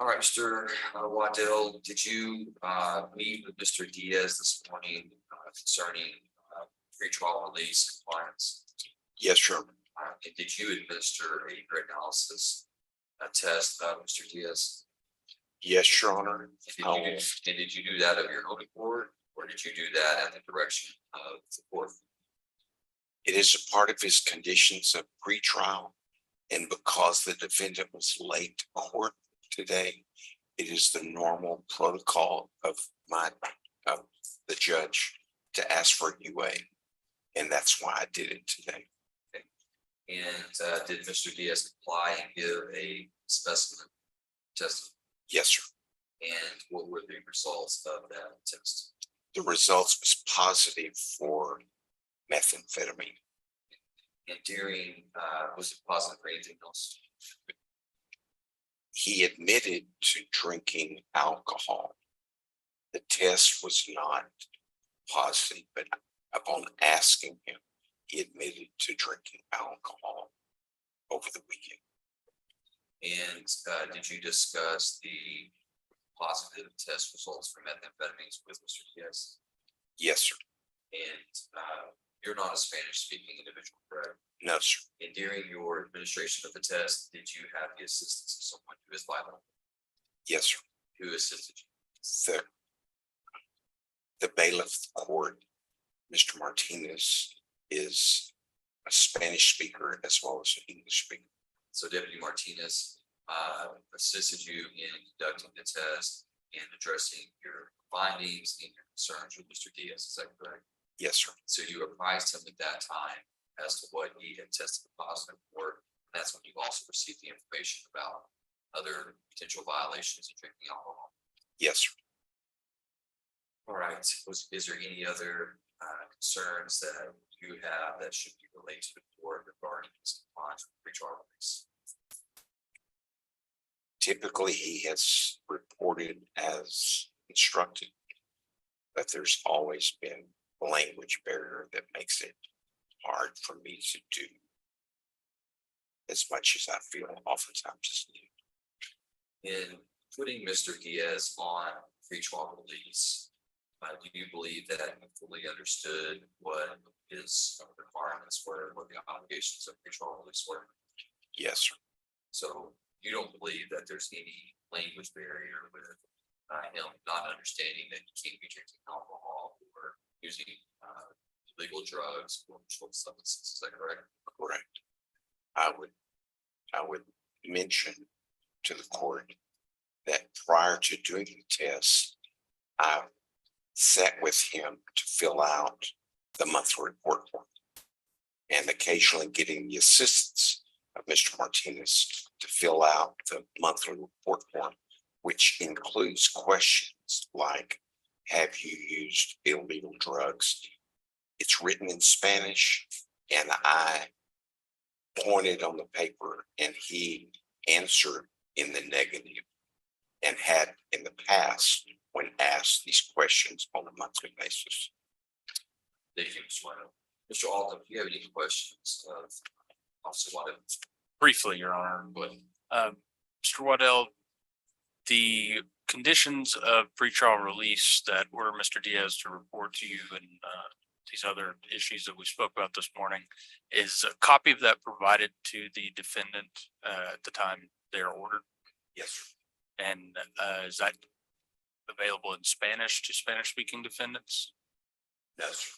All right, Mr. Waddell, did you meet with Mr. Diaz this morning concerning pretrial release compliance? Yes, sure. And did you administer a analysis test, Mr. Diaz? Yes, Your Honor. And did you do that of your own accord, or did you do that at the direction of the court? It is a part of his conditions of pretrial. And because the defendant was late to court today, it is the normal protocol of the judge to ask for UA. And that's why I did it today. And did Mr. Diaz comply and give a specimen test? Yes, sir. And what were the results of that test? The results was positive for methamphetamine. And during, was it positive for anything else? He admitted to drinking alcohol. The test was not positive, but upon asking him, he admitted to drinking alcohol over the weekend. And did you discuss the positive test results for methamphetamines with Mr. Diaz? Yes, sir. And you're not a Spanish speaking individual, correct? No, sir. And during your administration of the test, did you have the assistance of someone who is bilingual? Yes, sir. Who assisted you? The bailiff of the court, Mr. Martinez, is a Spanish speaker as well as an English speaker. So Deputy Martinez assisted you in conducting the test and addressing your findings and your concerns with Mr. Diaz, is that correct? Yes, sir. So you apprised him at that time as to what he had tested positive for. That's when you also received the information about other potential violations of drinking alcohol. Yes, sir. All right, is there any other concerns that you have that should be relayed to the board regarding his compliance with pretrial release? Typically, he has reported as instructed, but there's always been a language barrier that makes it hard for me to do as much as I feel oftentimes is needed. In putting Mr. Diaz on pretrial release, do you believe that he fully understood what his requirements were, what the obligations of pretrial release were? Yes, sir. So you don't believe that there's any language barrier with him not understanding that he can't be drinking alcohol or using illegal drugs or controlled substances, is that correct? Correct. I would mention to the court that prior to doing the test, I sat with him to fill out the monthly report form and occasionally getting the assistance of Mr. Martinez to fill out the monthly report form, which includes questions like, have you used illegal drugs? It's written in Spanish, and I pointed on the paper and he answered in the negative and had in the past when asked these questions on a monthly basis. Thank you, Mr. Waddell. Mr. Alden, do you have any questions of Officer Waddell? Briefly, Your Honor, but Mr. Waddell, the conditions of pretrial release that order Mr. Diaz to report to you and these other issues that we spoke about this morning, is a copy of that provided to the defendant at the time they are ordered? Yes, sir. And is that available in Spanish to Spanish speaking defendants? No, sir.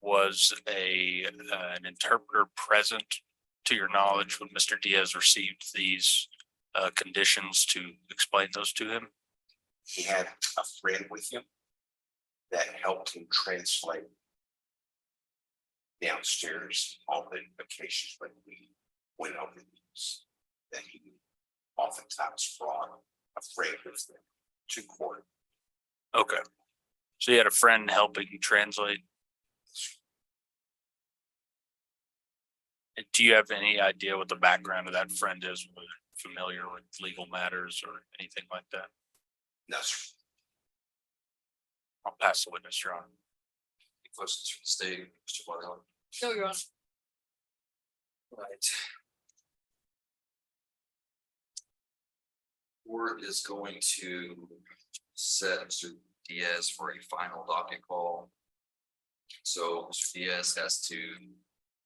Was an interpreter present to your knowledge when Mr. Diaz received these conditions to explain those to him? He had a friend with him that helped him translate downstairs on the occasions when we went over these, that he oftentimes brought a friend with him to court. Okay. So you had a friend helping you translate? And do you have any idea what the background of that friend is? Whether familiar with legal matters or anything like that? No, sir. I'll pass the witness, Your Honor. Any questions from the state, Mr. Waddell? No, Your Honor. Right. Board is going to set Mr. Diaz for a final docket call. So Mr. Diaz has to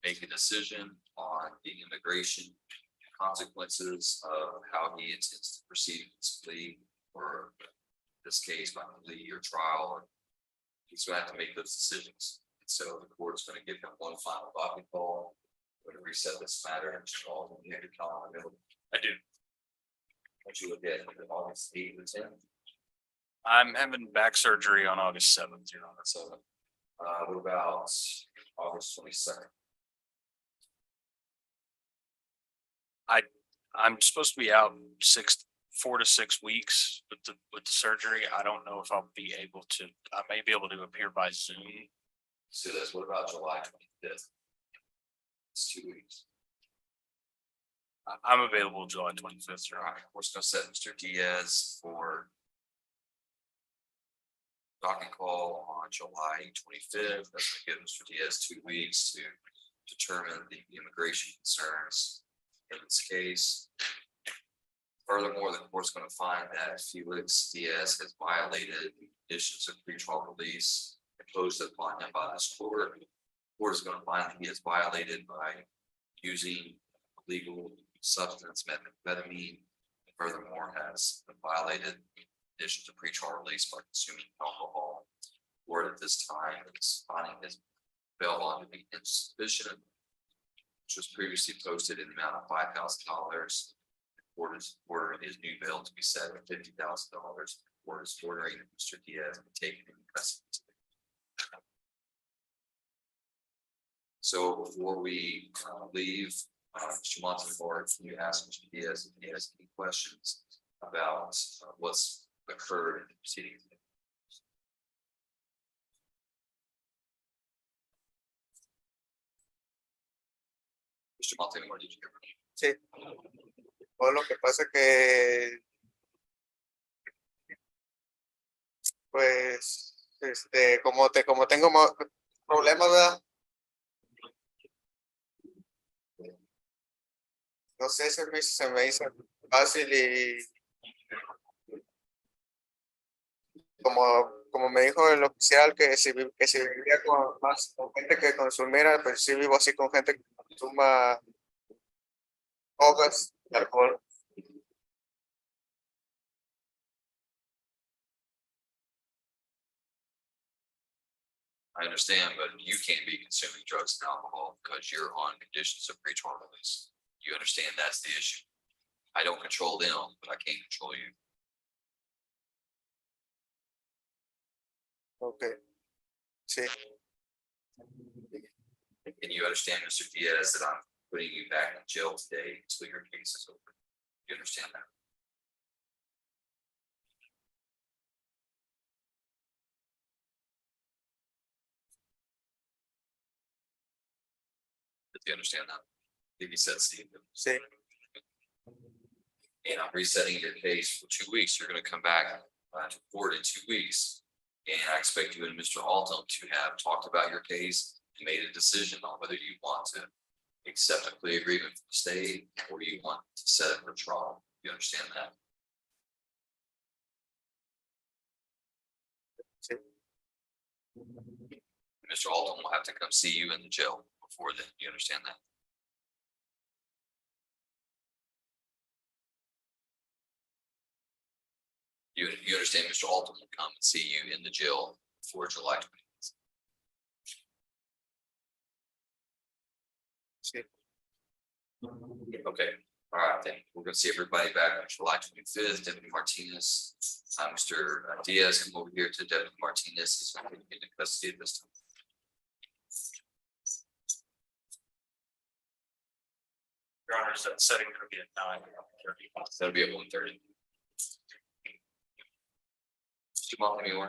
make a decision on the immigration consequences of how he intends to proceed with his plea, or in this case, by plea or trial. He's going to have to make those decisions. And So the court's gonna give him one final docket call. We're gonna reset this matter and all the negative calendar. I do. Once you look at August 8th and 10th, I'm having back surgery on August 7th, Your Honor. so, what about August 22nd? I'm supposed to be out 4 to 6 weeks with the surgery. I don't know if I'll be able to, I may be able to appear by Zoom. So that's what about July 25th? It's 2 weeks. I'm available July 25th, Your All Honor. right, we're just gonna set Mr. Diaz for docket call on July 25th. That's gonna give Mr. Diaz 2 weeks to determine the immigration concerns in this case. Furthermore, the court's gonna find that Felix Diaz has violated the conditions of pretrial release imposed upon him by this court. The court is gonna find that he has violated by using illegal substance methamphetamine. Furthermore, has violated conditions of pretrial release by consuming alcohol. Court at this time is finding his bail bond to be insufficient, which was previously posted in the amount of $5,000. Court is ordering his new bail to be set at $50,000. Court is ordering Mr. Diaz to be taken into custody. So before we leave, Mr. Montemor, can you ask Mr. Diaz if he has any questions about what's occurred in the proceedings? Mr. Montemor, did you hear me? Sí. O lo que pasa que pues como tengo problemas, ¿verdad? No sé, se me hizo fácil y como me dijo el oficial que si vivía con gente que consumiera, pues sí vivo así con gente que consuma drogas y alcohol. I understand, but you can't be consuming drugs and alcohol because you're on conditions of pretrial release. You understand that's the issue. I don't control them, but I can't control you. Okay. Sí. And you understand, Mr. Diaz, that I'm putting you back in jail today until your case is over. You understand that? Do you understand that? Did you said Steve? Sí. And I'm resetting your case for 2 weeks. You're gonna come back to court in 2 weeks. And I expect you and Mr. Altum to have talked about your case and made a decision on whether you want to accept a plea agreement from the state or you want to set it for trial. You understand that? Sí. Mr. Altum will have to come see you in the jail before then. You understand that? You understand Mr. Altum will come and see you in the jail before July 20th. Sí. Okay, all right, then we're gonna see everybody back on July 25th. Deputy Martinez, Mr. Diaz, come over here to Deputy Martinez. He's going to be in custody at this time. Your Honor, is that setting gonna be at 9:30? That'll be at 1:30. Mr. Montemor,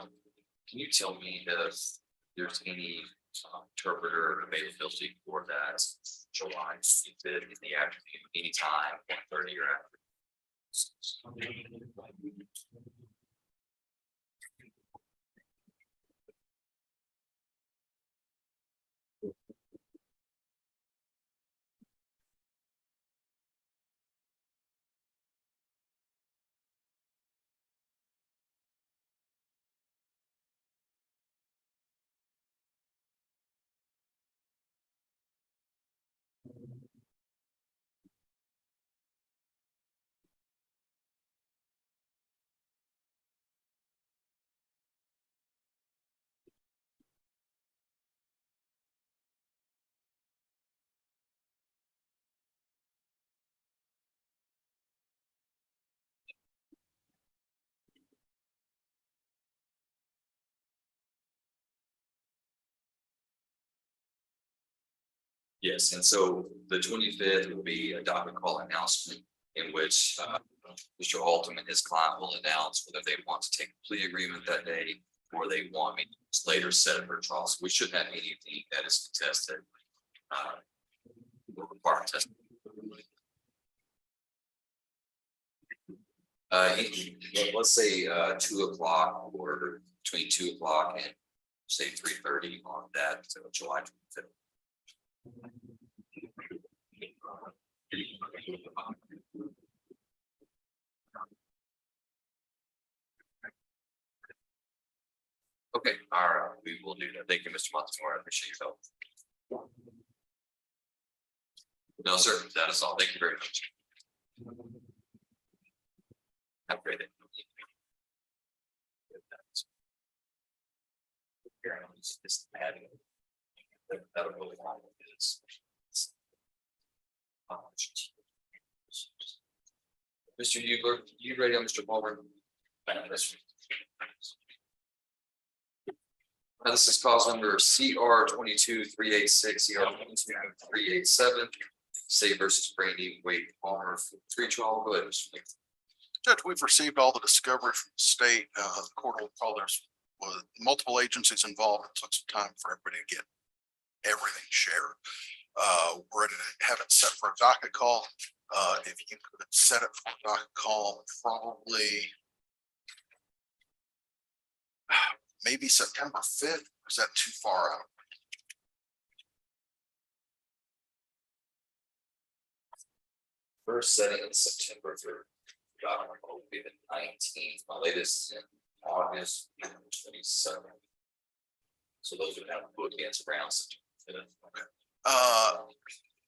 can you tell me if there's any interpreter availability for that July 5th in the afternoon, anytime, 1:30 or after? Yes, and so the 25th will be a docket call announcement in which Mr. Altum and his client will announce whether they want to take a plea agreement that day or they want me to later set up for trial. So we shouldn't have anything that is contested. Will require testimony. Let's say 2 o'clock or between 2 o'clock and say 3:30 on that July 25th. Okay, all right, we will do that. Thank you, Mr. Montemore. I appreciate your help. No, sir, that is all. Thank you very much. Have a great day. It's adding. That'll really help is. Mr. Hubler, you ready on Mr. Palmer? This is cause number CR 22-386, CR 22-387, Say versus Brandy Wade Palmer, 3 trial. Go ahead, Mr. Lee. Judge, we've received all the discovery from the state. The court will call there's multiple agencies involved. It took some time for everybody to get everything shared. We're ready to have it set for a docket call. If you could set it for a docket call, probably maybe September 5th. Is that too far out? First setting in September 3rd. Will be the 19th, my latest in August 27th. So those are kind of bookends around September 5th.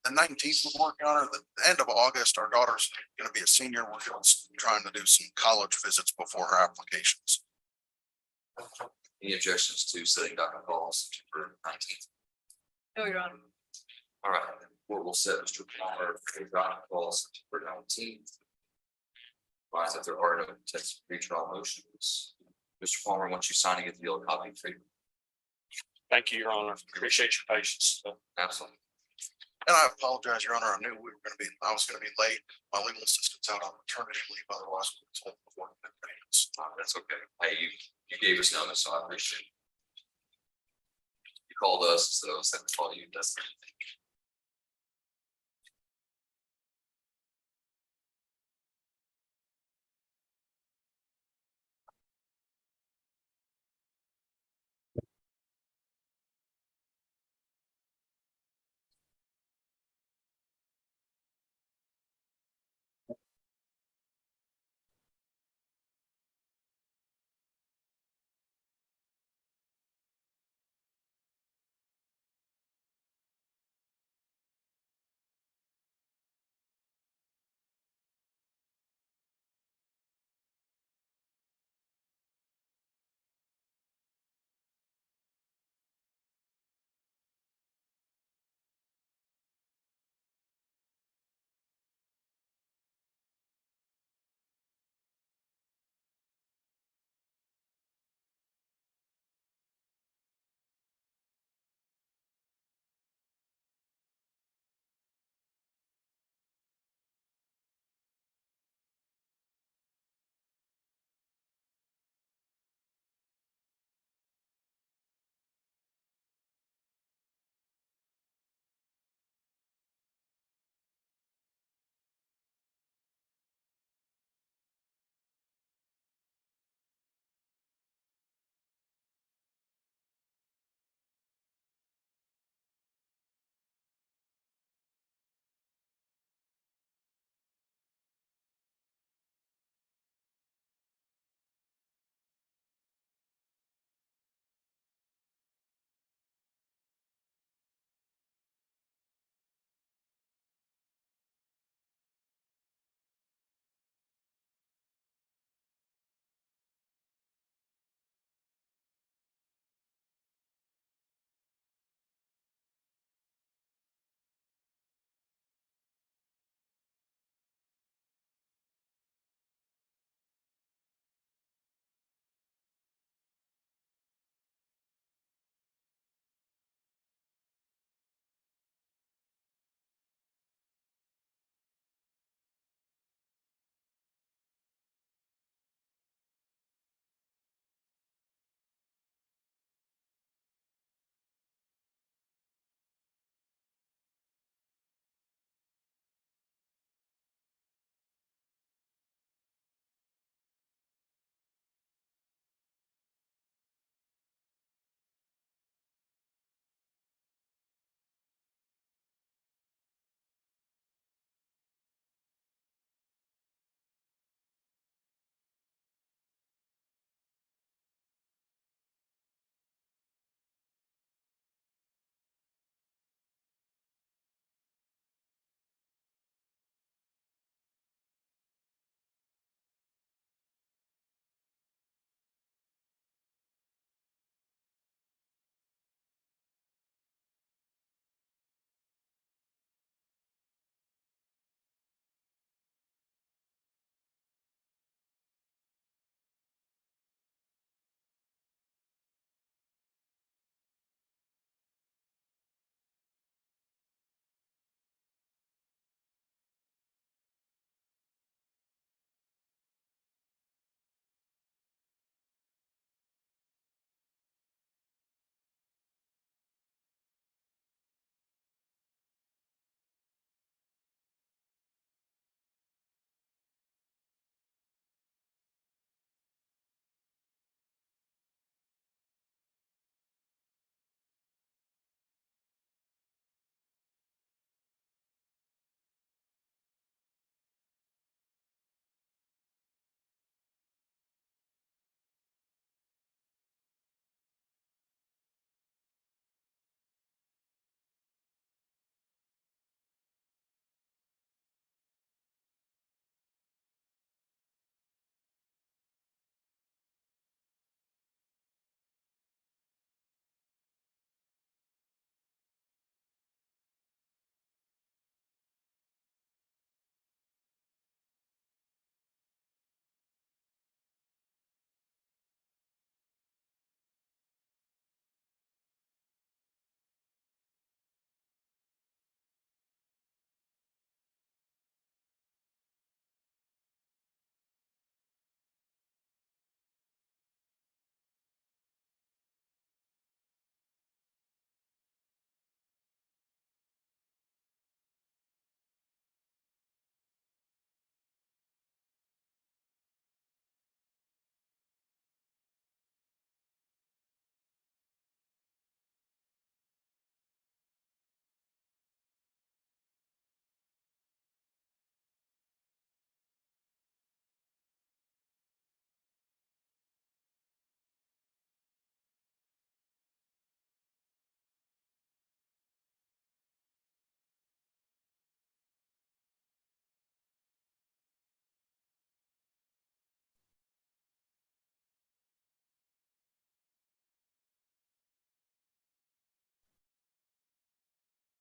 The 19th would work on it. The end of August, our daughter's going to be a senior. We're just trying to do some college visits before her applications. Any objections to setting docket calls September 19th? No, Your Honor. All right, court will set Mr. Palmer for docket calls September 19th. Advise that there are no contested pretrial motions. Mr. Palmer, once you sign and get the old copy for you. Thank you, Your Honor. Appreciate your patience. Absolutely. And I apologize, Your Honor. I was going to be late. My legal assistant's out on maternity leave. Otherwise, we told before. That's okay. Hey, you gave us notice, so I appreciate it. You called us, so I was going to call you. That's the thing.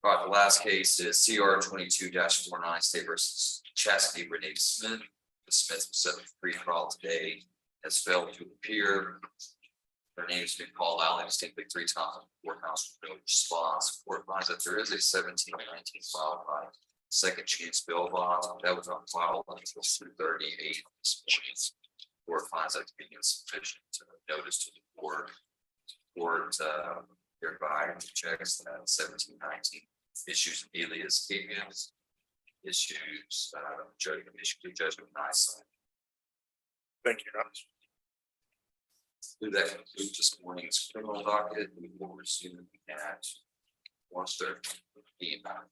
All right, the last case is CR 22-49 State versus Chastity Renee Smith. Ms. Smith was set for pre-trial today, has failed to appear. Her name's been called out distinctly 3 times in the courthouse with no response. Court finds that there is a 1719 filed by Second Chance Bill bond that was on file until 2:38. Court finds that to be insufficient to notice to the court. Court hereby rejects that 1719 issues alias habeas issues judgment nice. Thank you, Your Honor. That concludes this morning's criminal docket. We will resume at 1:30 p.m.